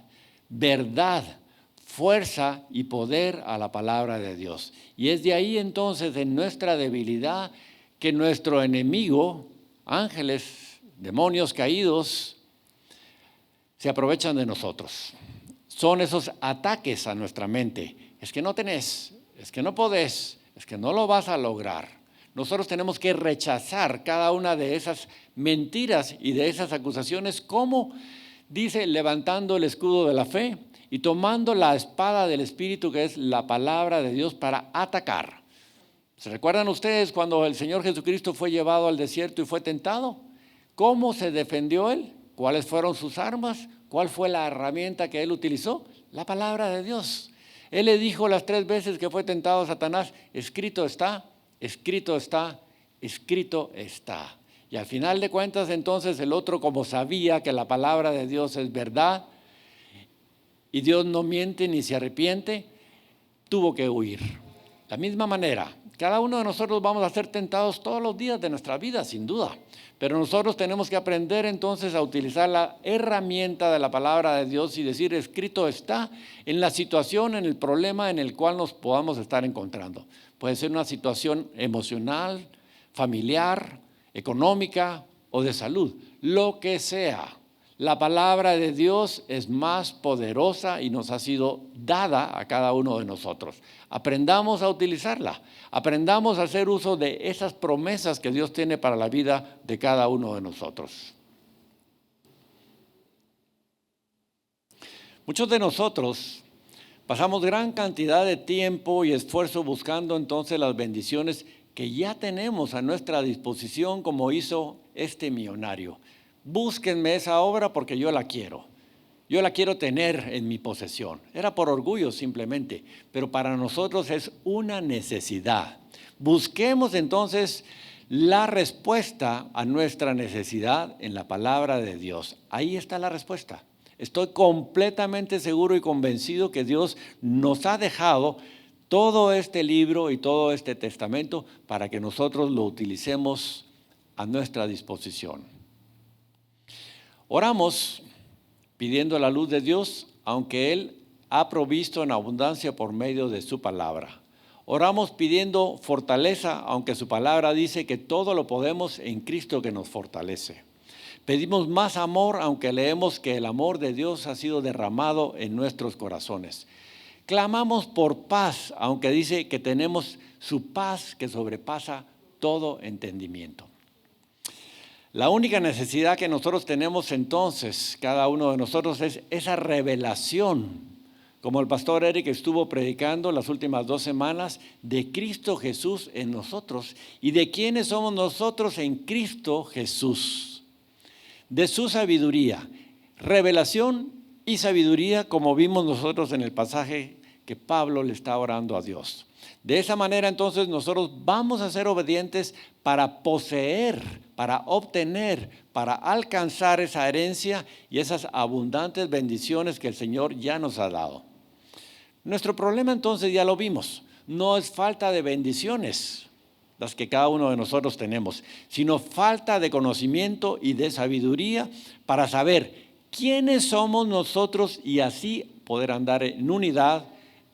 verdad, fuerza y poder a la palabra de Dios. Y es de ahí entonces, en nuestra debilidad, que nuestro enemigo, ángeles, demonios caídos, se aprovechan de nosotros. Son esos ataques a nuestra mente. Es que no tenés, es que no podés, es que no lo vas a lograr. Nosotros tenemos que rechazar cada una de esas mentiras y de esas acusaciones, como dice, levantando el escudo de la fe y tomando la espada del Espíritu, que es la palabra de Dios, para atacar. ¿Se recuerdan ustedes cuando el Señor Jesucristo fue llevado al desierto y fue tentado? ¿Cómo se defendió Él? ¿Cuáles fueron sus armas? ¿Cuál fue la herramienta que Él utilizó? La palabra de Dios. Él le dijo las 3 veces que fue tentado Satanás: escrito está, escrito está, escrito está. Y al final de cuentas entonces el otro, como sabía que la palabra de Dios es verdad y Dios no miente ni se arrepiente, tuvo que huir. De la misma manera, cada uno de nosotros vamos a ser tentados todos los días de nuestra vida, sin duda. Pero nosotros tenemos que aprender entonces a utilizar la herramienta de la palabra de Dios y decir: escrito está, en la situación, en el problema en el cual nos podamos estar encontrando. Puede ser una situación emocional, familiar, económica o de salud, lo que sea. La palabra de Dios es más poderosa y nos ha sido dada a cada uno de nosotros. Aprendamos a utilizarla, aprendamos a hacer uso de esas promesas que Dios tiene para la vida de cada uno de nosotros. Muchos de nosotros Pasamos gran cantidad de tiempo y esfuerzo buscando entonces las bendiciones que ya tenemos a nuestra disposición, como hizo este millonario. Búsquenme esa obra porque yo la quiero. Yo la quiero tener en mi posesión. Era por orgullo simplemente, pero para nosotros es una necesidad. Busquemos entonces la respuesta a nuestra necesidad en la palabra de Dios. Ahí está la respuesta. Estoy completamente seguro y convencido que Dios nos ha dejado todo este libro y todo este testamento para que nosotros lo utilicemos a nuestra disposición. Oramos pidiendo la luz de Dios, aunque Él ha provisto en abundancia por medio de su palabra. Oramos pidiendo fortaleza, aunque su palabra dice que todo lo podemos en Cristo que nos fortalece. Pedimos más amor, aunque leemos que el amor de Dios ha sido derramado en nuestros corazones. Clamamos por paz, aunque dice que tenemos su paz que sobrepasa todo entendimiento. La única necesidad que nosotros tenemos entonces, cada uno de nosotros, es esa revelación, como el pastor Eric estuvo predicando las últimas 2 semanas, de Cristo Jesús en nosotros y de quiénes somos nosotros en Cristo Jesús. De su sabiduría, revelación y sabiduría, como vimos nosotros en el pasaje que Pablo le está orando a Dios. De esa manera entonces nosotros vamos a ser obedientes para poseer, para obtener, para alcanzar esa herencia y esas abundantes bendiciones que el Señor ya nos ha dado. Nuestro problema entonces ya lo vimos, no es falta de bendiciones las que cada uno de nosotros tenemos, sino falta de conocimiento y de sabiduría para saber quiénes somos nosotros y así poder andar en unidad,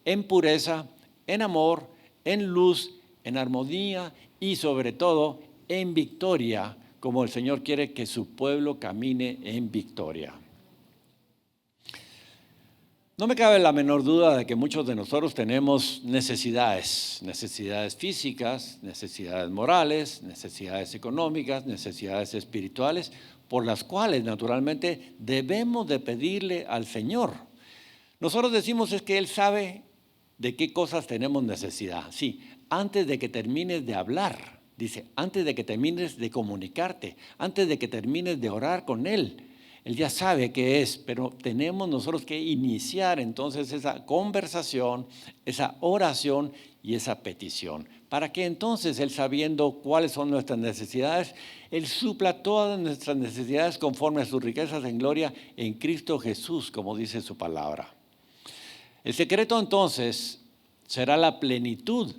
en pureza, en amor, en luz, en armonía y sobre todo en victoria, como el Señor quiere que su pueblo camine en victoria. No me cabe la menor duda de que muchos de nosotros tenemos necesidades físicas, necesidades morales, necesidades económicas, necesidades espirituales, por las cuales naturalmente debemos de pedirle al Señor. Nosotros decimos es que Él sabe de qué cosas tenemos necesidad. Sí, antes de que termines de hablar, dice, antes de que termines de comunicarte, antes de que termines de orar con Él, Él ya sabe qué es, pero tenemos nosotros que iniciar entonces esa conversación, esa oración y esa petición, para que entonces Él, sabiendo cuáles son nuestras necesidades, Él supla todas nuestras necesidades conforme a sus riquezas en gloria en Cristo Jesús, como dice su palabra. El secreto entonces será la plenitud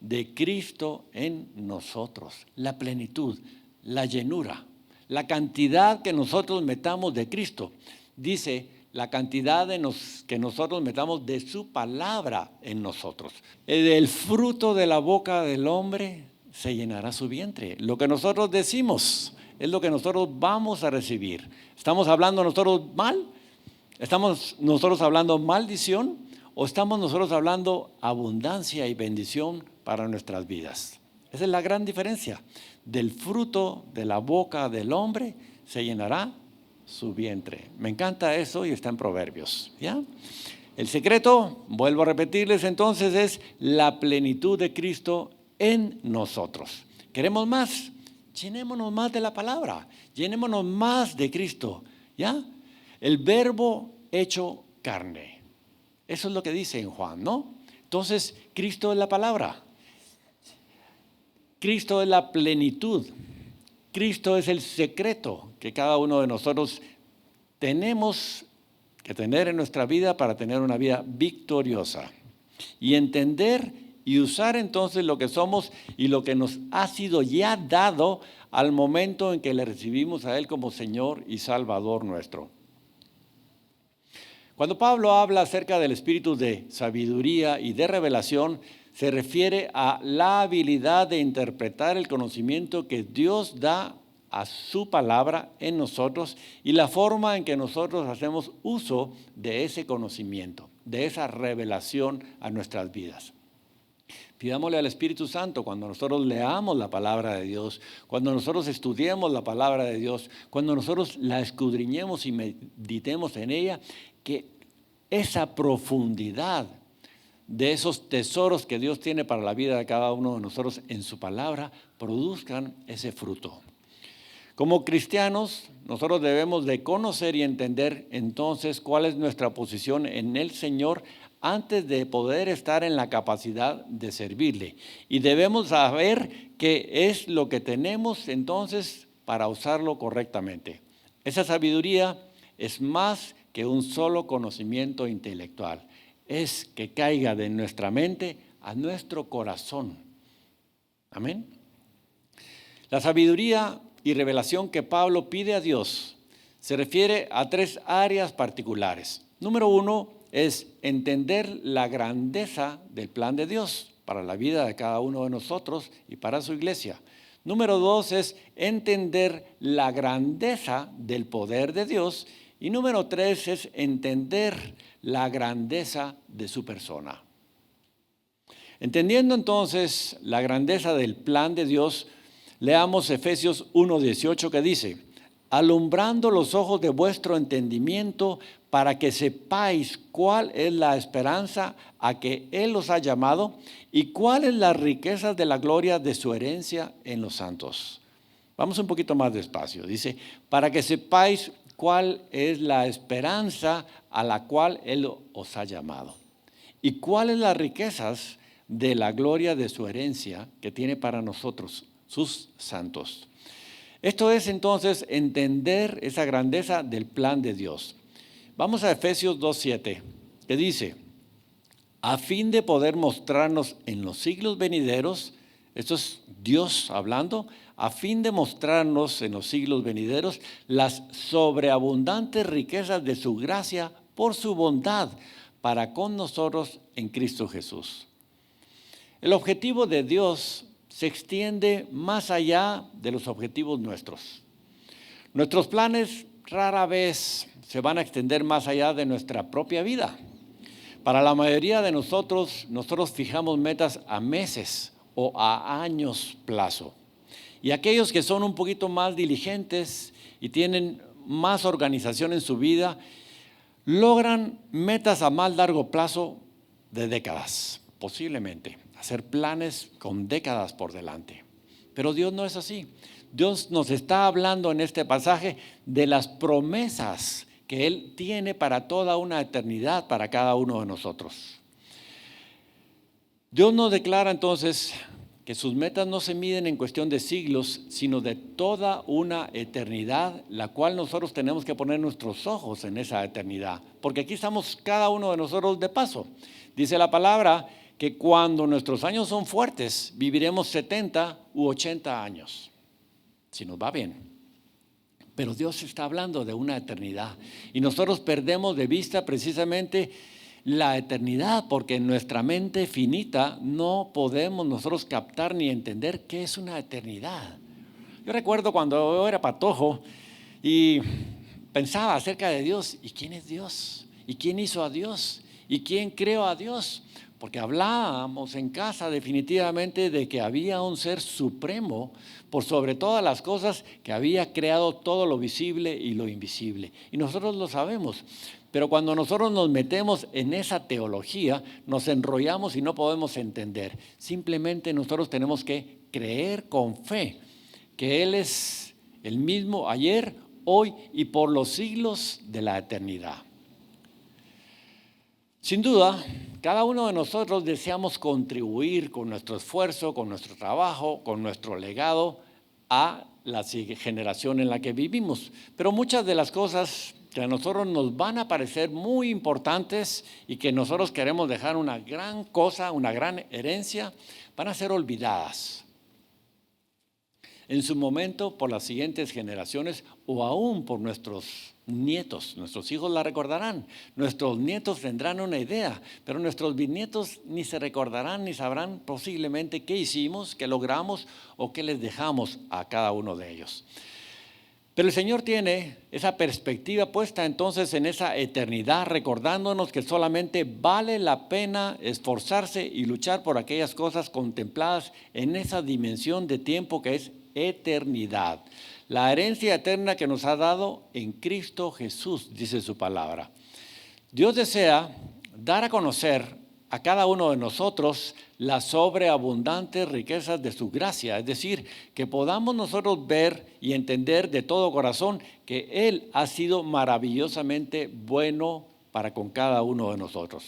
de Cristo en nosotros, la plenitud, la llenura, la cantidad que nosotros metamos de Cristo. Dice la cantidad que nosotros metamos de su palabra en nosotros. El fruto de la boca del hombre se llenará su vientre. Lo que nosotros decimos es lo que nosotros vamos a recibir. ¿Estamos hablando nosotros mal? ¿Estamos nosotros hablando maldición? ¿O estamos nosotros hablando abundancia y bendición para nuestras vidas? Esa es la gran diferencia. Del fruto de la boca del hombre se llenará su vientre. Me encanta eso y está en Proverbios, ¿ya? El secreto, vuelvo a repetirles entonces, es la plenitud de Cristo en nosotros. ¿Queremos más? Llenémonos más de la palabra, llenémonos más de Cristo, ¿ya? El verbo hecho carne. Eso es lo que dice en Juan, ¿no? Entonces, Cristo es la palabra. Cristo es la plenitud. Cristo es el secreto que cada uno de nosotros tenemos que tener en nuestra vida para tener una vida victoriosa. Y entender y usar entonces lo que somos y lo que nos ha sido ya dado al momento en que le recibimos a Él como Señor y Salvador nuestro. Cuando Pablo habla acerca del espíritu de sabiduría y de revelación, se refiere a la habilidad de interpretar el conocimiento que Dios da a su palabra en nosotros y la forma en que nosotros hacemos uso de ese conocimiento, de esa revelación a nuestras vidas. Pidámosle al Espíritu Santo cuando nosotros leamos la palabra de Dios, cuando nosotros estudiemos la palabra de Dios, cuando nosotros la escudriñemos y meditemos en ella, que esa profundidad de esos tesoros que Dios tiene para la vida de cada uno de nosotros en su palabra, produzcan ese fruto. Como cristianos, nosotros debemos de conocer y entender entonces cuál es nuestra posición en el Señor antes de poder estar en la capacidad de servirle. Y debemos saber qué es lo que tenemos entonces para usarlo correctamente. Esa sabiduría es más que un solo conocimiento intelectual. Es que caiga de nuestra mente a nuestro corazón. Amén. La sabiduría y revelación que Pablo pide a Dios se refiere a 3 áreas particulares. Número 1 es entender la grandeza del plan de Dios para la vida de cada uno de nosotros y para su iglesia. Número 2 es entender la grandeza del poder de Dios. Y número 3 es entender la grandeza de su persona. Entendiendo entonces la grandeza del plan de Dios, leamos Efesios 1:18 que dice: alumbrando los ojos de vuestro entendimiento para que sepáis cuál es la esperanza a que Él os ha llamado y cuáles las riquezas de la gloria de su herencia en los santos. Vamos un poquito más despacio. Dice, para que sepáis cuál es la esperanza a la cual Él os ha llamado y cuáles las riquezas de la gloria de su herencia que tiene para nosotros, sus santos. Esto es entonces entender esa grandeza del plan de Dios. Vamos a Efesios 2:7, que dice, a fin de poder mostrarnos en los siglos venideros, esto es Dios hablando, a fin de mostrarnos en los siglos venideros las sobreabundantes riquezas de su gracia por su bondad para con nosotros en Cristo Jesús. El objetivo de Dios se extiende más allá de los objetivos nuestros. Nuestros planes rara vez se van a extender más allá de nuestra propia vida. Para la mayoría de nosotros fijamos metas a meses o a años plazo. Y aquellos que son un poquito más diligentes y tienen más organización en su vida, logran metas a más largo plazo de décadas, posiblemente. Hacer planes con décadas por delante. Pero Dios no es así. Dios nos está hablando en este pasaje de las promesas que Él tiene para toda una eternidad para cada uno de nosotros. Dios nos declara entonces que sus metas no se miden en cuestión de siglos, sino de toda una eternidad, la cual nosotros tenemos que poner nuestros ojos en esa eternidad, porque aquí estamos cada uno de nosotros de paso. Dice la palabra que cuando nuestros años son fuertes, viviremos 70 u 80 años, si nos va bien. Pero Dios está hablando de una eternidad y nosotros perdemos de vista precisamente la eternidad, porque en nuestra mente finita no podemos nosotros captar ni entender qué es una eternidad. Yo recuerdo cuando yo era patojo y pensaba acerca de Dios, ¿y quién es Dios? ¿Y quién hizo a Dios? ¿Y quién creó a Dios? Porque hablábamos en casa definitivamente de que había un ser supremo por sobre todas las cosas que había creado todo lo visible y lo invisible. Y nosotros lo sabemos. Pero cuando nosotros nos metemos en esa teología, nos enrollamos y no podemos entender. Simplemente nosotros tenemos que creer con fe que Él es el mismo ayer, hoy y por los siglos de la eternidad. Sin duda, cada uno de nosotros deseamos contribuir con nuestro esfuerzo, con nuestro trabajo, con nuestro legado a la generación en la que vivimos. Pero muchas de las cosas que a nosotros nos van a parecer muy importantes y que nosotros queremos dejar una gran cosa, una gran herencia, van a ser olvidadas en su momento por las siguientes generaciones o aún por nuestros nietos. Nuestros hijos la recordarán, nuestros nietos tendrán una idea, pero nuestros bisnietos ni se recordarán ni sabrán posiblemente qué hicimos, qué logramos o qué les dejamos a cada uno de ellos. Pero el Señor tiene esa perspectiva puesta entonces en esa eternidad, recordándonos que solamente vale la pena esforzarse y luchar por aquellas cosas contempladas en esa dimensión de tiempo que es eternidad. La herencia eterna que nos ha dado en Cristo Jesús, dice su palabra. Dios desea dar a conocer a cada uno de nosotros las sobreabundantes riquezas de su gracia. Es decir, que podamos nosotros ver y entender de todo corazón que Él ha sido maravillosamente bueno para con cada uno de nosotros.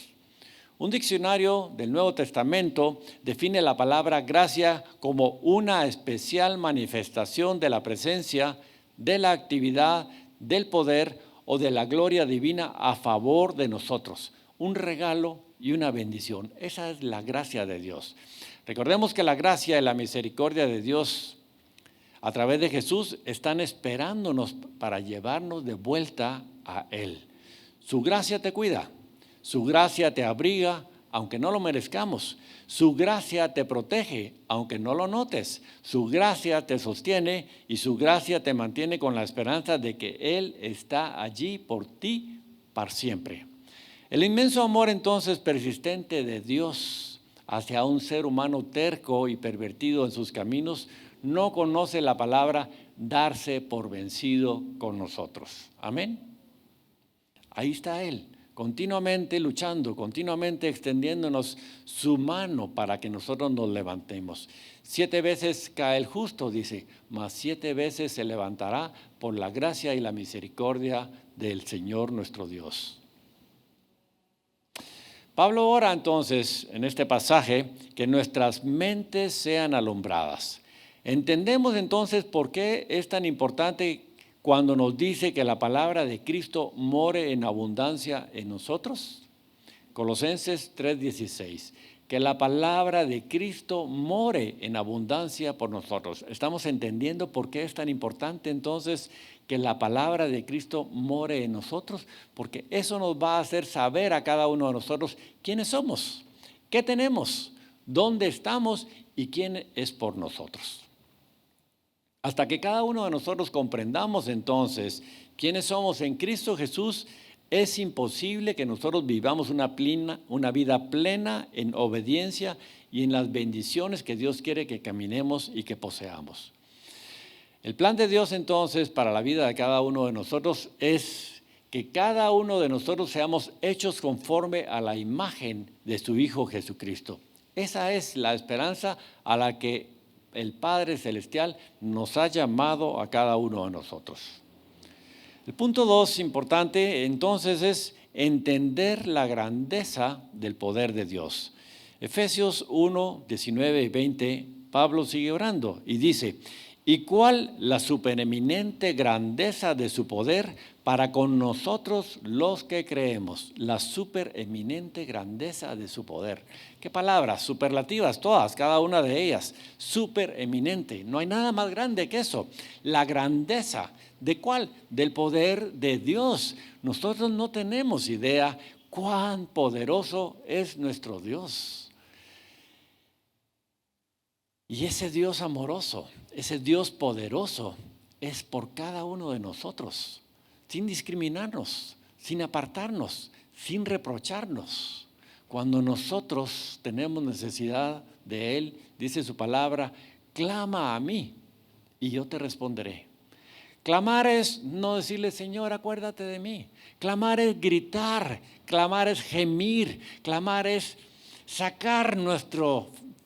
Un diccionario del Nuevo Testamento define la palabra gracia como una especial manifestación de la presencia, de la actividad, del poder o de la gloria divina a favor de nosotros. Un regalo y una bendición. Esa es la gracia de Dios. Recordemos que la gracia y la misericordia de Dios a través de Jesús están esperándonos para llevarnos de vuelta a Él. Su gracia te cuida. Su gracia te abriga, aunque no lo merezcamos. Su gracia te protege, aunque no lo notes. Su gracia te sostiene y su gracia te mantiene con la esperanza de que Él está allí por ti para siempre. El inmenso amor entonces persistente de Dios hacia un ser humano terco y pervertido en sus caminos no conoce la palabra darse por vencido con nosotros. Amén. Ahí está Él, continuamente luchando, continuamente extendiéndonos su mano para que nosotros nos levantemos. 7 veces cae el justo, dice, mas 7 veces se levantará por la gracia y la misericordia del Señor nuestro Dios. Pablo ora entonces en este pasaje que nuestras mentes sean alumbradas. Entendemos entonces por qué es tan importante cuando nos dice que la palabra de Cristo more en abundancia en nosotros. Colosenses 3:16, que la palabra de Cristo more en abundancia por nosotros. Estamos entendiendo por qué es tan importante entonces que la palabra de Cristo more en nosotros, porque eso nos va a hacer saber a cada uno de nosotros quiénes somos, qué tenemos, dónde estamos y quién es por nosotros. Hasta que cada uno de nosotros comprendamos entonces quiénes somos en Cristo Jesús, es imposible que nosotros vivamos una vida plena en obediencia y en las bendiciones que Dios quiere que caminemos y que poseamos. El plan de Dios entonces para la vida de cada uno de nosotros es que cada uno de nosotros seamos hechos conforme a la imagen de su Hijo Jesucristo. Esa es la esperanza a la que el Padre Celestial nos ha llamado a cada uno de nosotros. El punto 2 importante entonces es entender la grandeza del poder de Dios. Efesios 1, 19 y 20, Pablo sigue orando y dice, ¿y cuál la supereminente grandeza de su poder para con nosotros los que creemos? La supereminente grandeza de su poder. ¿Qué palabras? Superlativas todas, cada una de ellas. Supereminente. No hay nada más grande que eso. La grandeza. ¿De cuál? Del poder de Dios. Nosotros no tenemos idea cuán poderoso es nuestro Dios. Y ese Dios amoroso, ese Dios poderoso es por cada uno de nosotros, sin discriminarnos, sin apartarnos, sin reprocharnos. Cuando nosotros tenemos necesidad de Él, dice su palabra, clama a mí y yo te responderé. Clamar es no decirle, Señor, acuérdate de mí. Clamar es gritar, clamar es gemir, clamar es sacar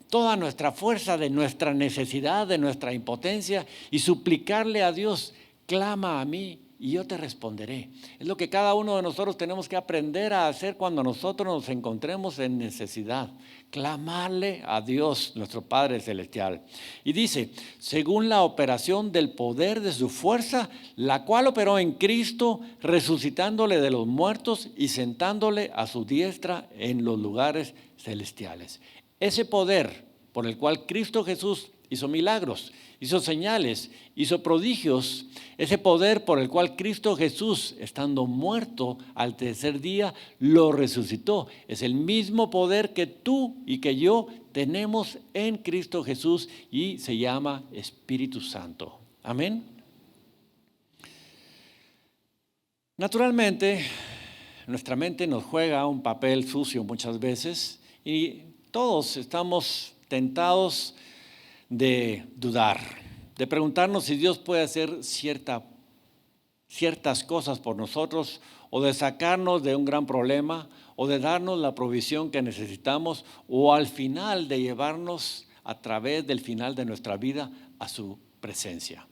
toda nuestra fuerza de nuestra necesidad, de nuestra impotencia y suplicarle a Dios, clama a mí y yo te responderé. Es lo que cada uno de nosotros tenemos que aprender a hacer cuando nosotros nos encontremos en necesidad. Clamarle a Dios, nuestro Padre Celestial. Y dice, según la operación del poder de su fuerza, la cual operó en Cristo, resucitándole de los muertos y sentándole a su diestra en los lugares celestiales. Ese poder por el cual Cristo Jesús hizo milagros, hizo señales, hizo prodigios, ese poder por el cual Cristo Jesús, estando muerto al tercer día, lo resucitó. Es el mismo poder que tú y que yo tenemos en Cristo Jesús y se llama Espíritu Santo. Amén. Naturalmente, nuestra mente nos juega un papel sucio muchas veces y todos estamos tentados de dudar, de preguntarnos si Dios puede hacer ciertas cosas por nosotros o de sacarnos de un gran problema o de darnos la provisión que necesitamos, o al final de llevarnos a través del final de nuestra vida a su presencia.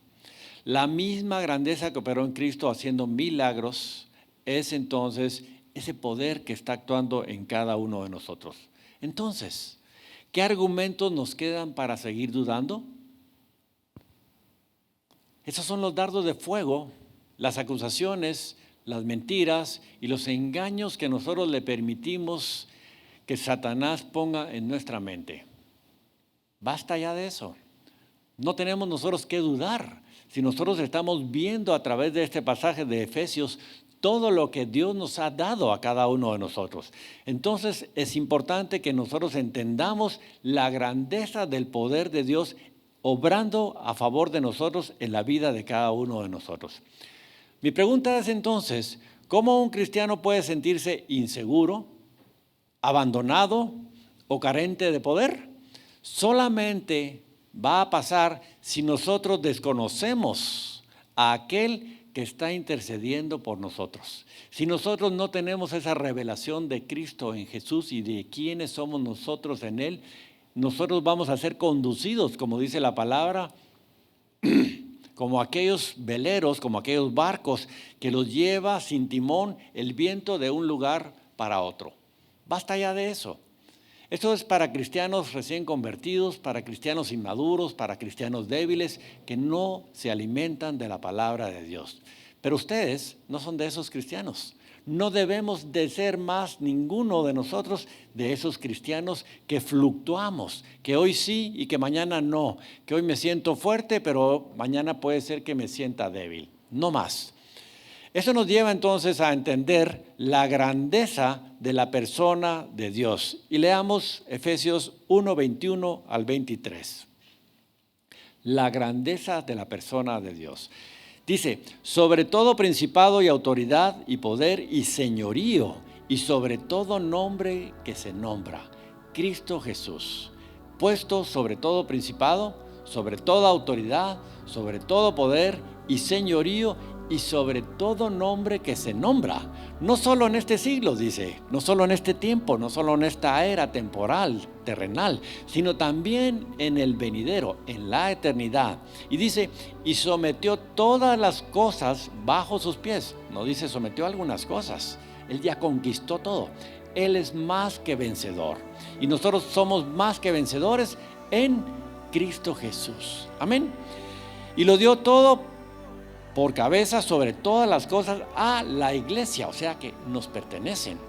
La misma grandeza que operó en Cristo haciendo milagros es entonces ese poder que está actuando en cada uno de nosotros. Entonces, ¿qué argumentos nos quedan para seguir dudando? Esos son los dardos de fuego, las acusaciones, las mentiras y los engaños que nosotros le permitimos que Satanás ponga en nuestra mente. Basta ya de eso. No tenemos nosotros que dudar. Si nosotros estamos viendo a través de este pasaje de Efesios todo lo que Dios nos ha dado a cada uno de nosotros, entonces es importante que nosotros entendamos la grandeza del poder de Dios obrando a favor de nosotros en la vida de cada uno de nosotros. Mi pregunta es entonces, ¿cómo un cristiano puede sentirse inseguro, abandonado o carente de poder? Solamente va a pasar si nosotros desconocemos a aquel que está intercediendo por nosotros. Si nosotros no tenemos esa revelación de Cristo en Jesús y de quiénes somos nosotros en Él, nosotros vamos a ser conducidos, como dice la palabra, como aquellos veleros, como aquellos barcos que los lleva sin timón el viento de un lugar para otro. Basta ya de eso. Esto es para cristianos recién convertidos, para cristianos inmaduros, para cristianos débiles que no se alimentan de la palabra de Dios. Pero ustedes no son de esos cristianos. No debemos de ser más ninguno de nosotros de esos cristianos que fluctuamos, que hoy sí y que mañana no, que hoy me siento fuerte, pero mañana puede ser que me sienta débil. No más. Eso nos lleva entonces a entender la grandeza de la persona de Dios. Y leamos Efesios 1, 21 al 23. La grandeza de la persona de Dios. Dice, sobre todo principado y autoridad y poder y señorío y sobre todo nombre que se nombra, Cristo Jesús, puesto sobre todo principado, sobre toda autoridad, sobre todo poder y señorío y sobre todo nombre que se nombra, no solo en este siglo, dice, no solo en este tiempo, no solo en esta era temporal, terrenal, sino también en el venidero, en la eternidad. Y dice, y sometió todas las cosas bajo sus pies. No dice sometió algunas cosas, Él ya conquistó todo. Él es más que vencedor. Y nosotros somos más que vencedores en Cristo Jesús. Amén. Y lo dio todo por cabeza sobre todas las cosas a la iglesia, o sea que nos pertenecen,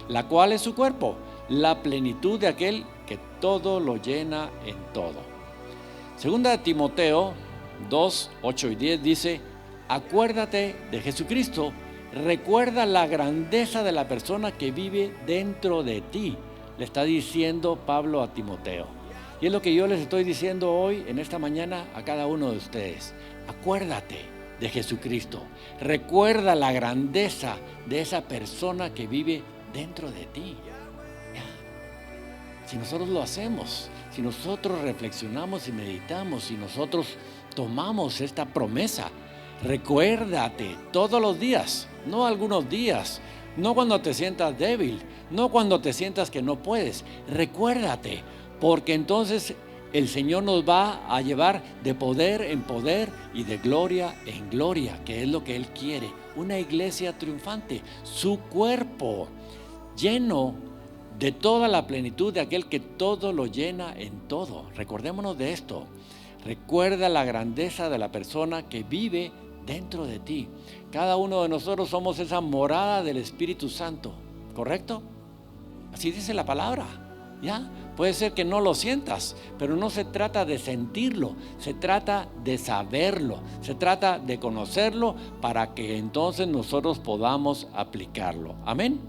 la cual es su cuerpo, la plenitud de aquel que todo lo llena en todo. Segunda de Timoteo 2, 8 y 10 dice, acuérdate de Jesucristo, recuerda la grandeza de la persona que vive dentro de ti, le está diciendo Pablo a Timoteo. Y es lo que yo les estoy diciendo hoy, en esta mañana, a cada uno de ustedes. Acuérdate de Jesucristo. Recuerda la grandeza de esa persona que vive dentro de ti. Si nosotros lo hacemos, si nosotros reflexionamos y meditamos, si nosotros tomamos esta promesa, recuérdate todos los días, no algunos días, no cuando te sientas débil, no cuando te sientas que no puedes. Recuérdate, porque entonces el Señor nos va a llevar de poder en poder y de gloria en gloria, que es lo que Él quiere. Una iglesia triunfante, su cuerpo lleno de toda la plenitud de aquel que todo lo llena en todo. Recordémonos de esto. Recuerda la grandeza de la persona que vive dentro de ti. Cada uno de nosotros somos esa morada del Espíritu Santo, ¿correcto? Así dice la palabra, ¿ya? Puede ser que no lo sientas, pero no se trata de sentirlo, se trata de saberlo, se trata de conocerlo para que entonces nosotros podamos aplicarlo. Amén.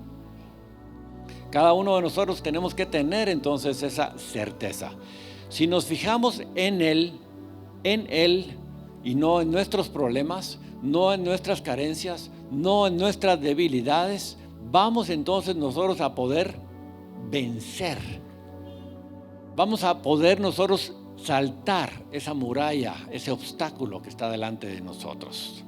Cada uno de nosotros tenemos que tener entonces esa certeza. Si nos fijamos en Él y no en nuestros problemas, no en nuestras carencias, no en nuestras debilidades, vamos entonces nosotros a poder vencer. Vamos a poder nosotros saltar esa muralla, ese obstáculo que está delante de nosotros.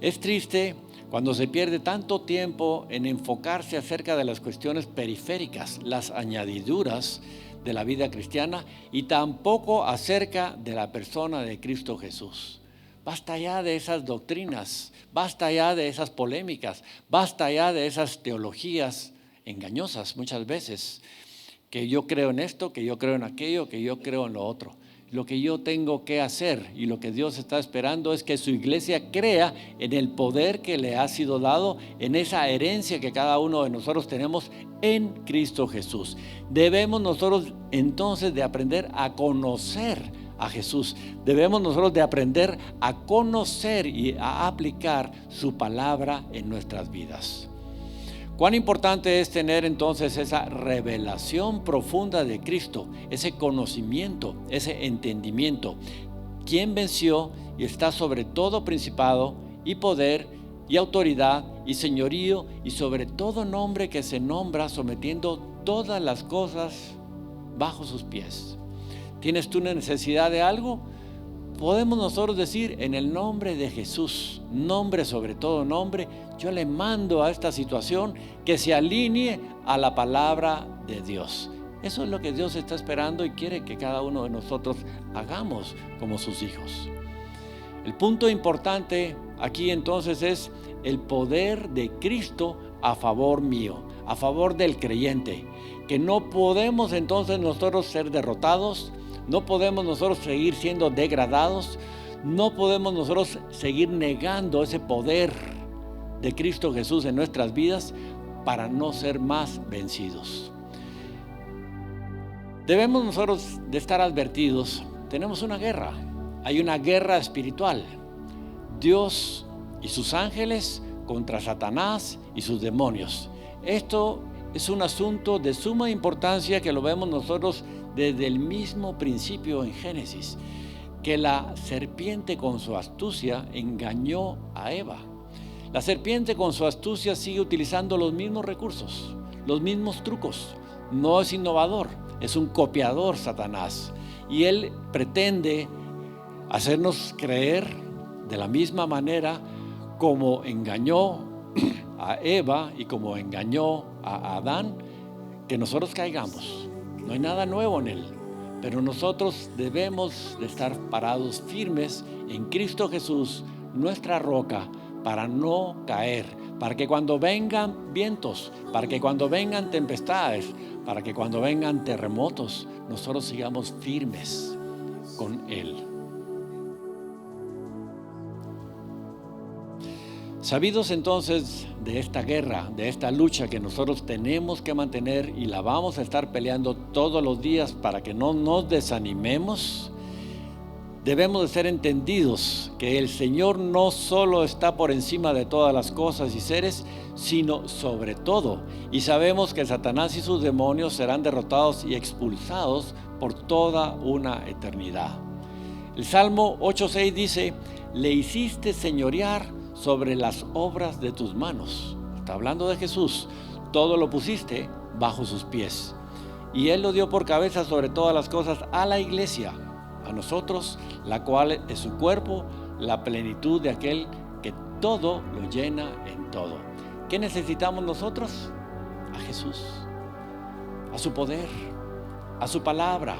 Es triste Cuando se pierde tanto tiempo en enfocarse acerca de las cuestiones periféricas, las añadiduras de la vida cristiana, y tampoco acerca de la persona de Cristo Jesús. Basta ya de esas doctrinas, basta ya de esas polémicas, basta ya de esas teologías engañosas muchas veces, que yo creo en esto, que yo creo en aquello, que yo creo en lo otro. Lo que yo tengo que hacer y lo que Dios está esperando es que su iglesia crea en el poder que le ha sido dado, en esa herencia que cada uno de nosotros tenemos en Cristo Jesús. Debemos nosotros entonces de aprender a conocer a Jesús. Debemos nosotros de aprender a conocer y a aplicar su palabra en nuestras vidas. Cuán importante es tener entonces esa revelación profunda de Cristo, ese conocimiento, ese entendimiento. Quien venció y está sobre todo principado y poder y autoridad y señorío y sobre todo nombre que se nombra, sometiendo todas las cosas bajo sus pies. ¿Tienes tú una necesidad de algo? Podemos nosotros decir en el nombre de Jesús, nombre sobre todo nombre, yo le mando a esta situación que se alinee a la palabra de Dios. Eso es lo que Dios está esperando y quiere que cada uno de nosotros hagamos como sus hijos. El punto importante aquí entonces es el poder de Cristo a favor mío, a favor del creyente, que no podemos entonces nosotros ser derrotados. No podemos nosotros seguir siendo degradados, no podemos nosotros seguir negando ese poder de Cristo Jesús en nuestras vidas para no ser más vencidos. Debemos nosotros de estar advertidos, tenemos una guerra, hay una guerra espiritual. Dios y sus ángeles contra Satanás y sus demonios. Esto es un asunto de suma importancia que lo vemos nosotros desde el mismo principio en Génesis, que la serpiente con su astucia engañó a Eva. La serpiente con su astucia sigue utilizando los mismos recursos, los mismos trucos. No es innovador, es un copiador Satanás. Y él pretende hacernos creer de la misma manera como engañó a Eva y como engañó a Adán, que nosotros caigamos. No hay nada nuevo en él, pero nosotros debemos de estar parados firmes en Cristo Jesús, nuestra roca, para no caer, para que cuando vengan vientos, para que cuando vengan tempestades, para que cuando vengan terremotos, nosotros sigamos firmes con él. Sabidos entonces de esta guerra, de esta lucha que nosotros tenemos que mantener y la vamos a estar peleando todos los días para que no nos desanimemos, debemos de ser entendidos que el Señor no solo está por encima de todas las cosas y seres, sino sobre todo. Y sabemos que Satanás y sus demonios serán derrotados y expulsados por toda una eternidad. El Salmo 8:6 dice: le hiciste señorear sobre las obras de tus manos. Está hablando de Jesús. Todo lo pusiste bajo sus pies. Y Él lo dio por cabeza sobre todas las cosas a la iglesia, a nosotros, la cual es su cuerpo, la plenitud de aquel que todo lo llena en todo. ¿Qué necesitamos nosotros? A Jesús, a su poder, a su palabra,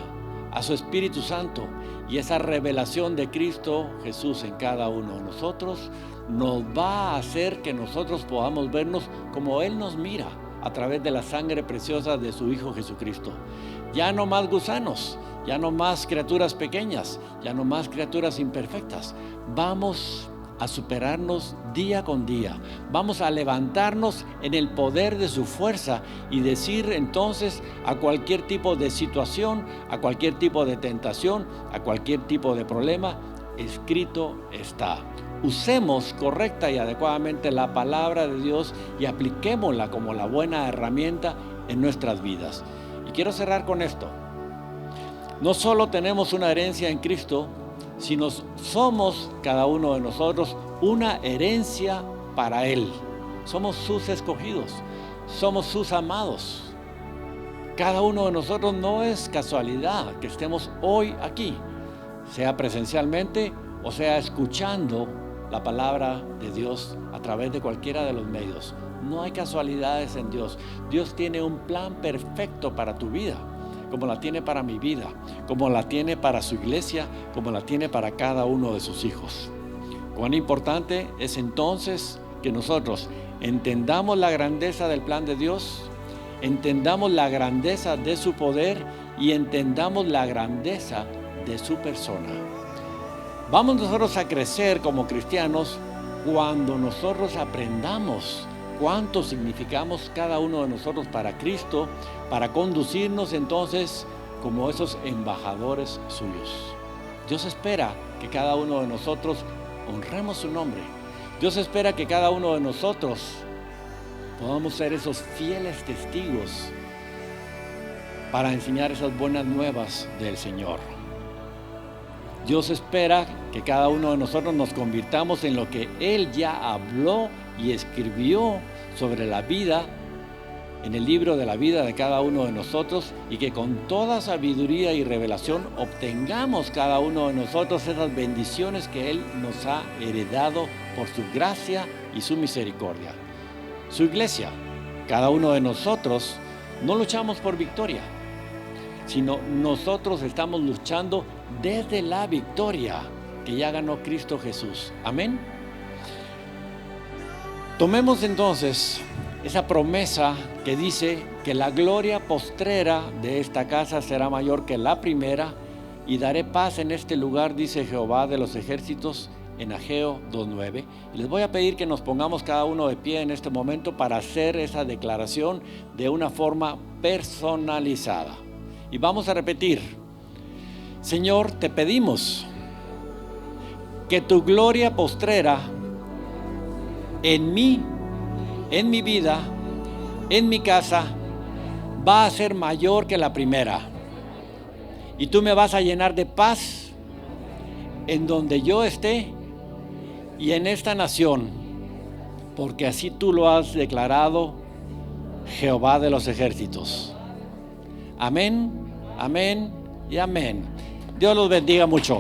a su Espíritu Santo, y esa revelación de Cristo Jesús en cada uno de nosotros nos va a hacer que nosotros podamos vernos como Él nos mira a través de la sangre preciosa de su Hijo Jesucristo. Ya no más gusanos, ya no más criaturas pequeñas, ya no más criaturas imperfectas. Vamos a superarnos día con día. Vamos a levantarnos en el poder de su fuerza y decir entonces a cualquier tipo de situación, a cualquier tipo de tentación, a cualquier tipo de problema, escrito está. Usemos correcta y adecuadamente la palabra de Dios y apliquémosla como la buena herramienta en nuestras vidas. Y quiero cerrar con esto. No solo tenemos una herencia en Cristo, sino somos cada uno de nosotros una herencia para Él. Somos sus escogidos, somos sus amados. Cada uno de nosotros no es casualidad que estemos hoy aquí, sea presencialmente o sea escuchando la palabra de Dios a a través de cualquiera de los medios. No hay casualidades en Dios. Dios tiene un plan perfecto para tu vida, como la tiene para mi vida, como la tiene para su iglesia, como la tiene para cada uno de sus hijos. Cuán importante es entonces que nosotros entendamos la grandeza del plan de Dios, entendamos la grandeza de su poder y entendamos la grandeza de su persona. Vamos nosotros a crecer como cristianos cuando nosotros aprendamos cuánto significamos cada uno de nosotros para Cristo, para conducirnos entonces como esos embajadores suyos. Dios espera que cada uno de nosotros honremos su nombre. Dios espera que cada uno de nosotros podamos ser esos fieles testigos para enseñar esas buenas nuevas del Señor. Dios espera que cada uno de nosotros nos convirtamos en lo que Él ya habló y escribió sobre la vida, en el libro de la vida de cada uno de nosotros, y que con toda sabiduría y revelación obtengamos cada uno de nosotros esas bendiciones que Él nos ha heredado por su gracia y su misericordia. Su iglesia, cada uno de nosotros, no luchamos por victoria, sino nosotros estamos luchando desde la victoria que ya ganó Cristo Jesús. Amén. Tomemos entonces esa promesa que dice que la gloria postrera de esta casa será mayor que la primera, y daré paz en este lugar, dice Jehová de los ejércitos, en Ageo 2:9. Y les voy a pedir que nos pongamos cada uno de pie en este momento para hacer esa declaración de una forma personalizada. Y vamos a repetir: Señor, te pedimos que tu gloria postrera en mí, en mi vida, en mi casa, va a ser mayor que la primera. Y tú me vas a llenar de paz en donde yo esté y en esta nación, porque así tú lo has declarado, Jehová de los ejércitos. Amén, amén y amén. Dios los bendiga mucho.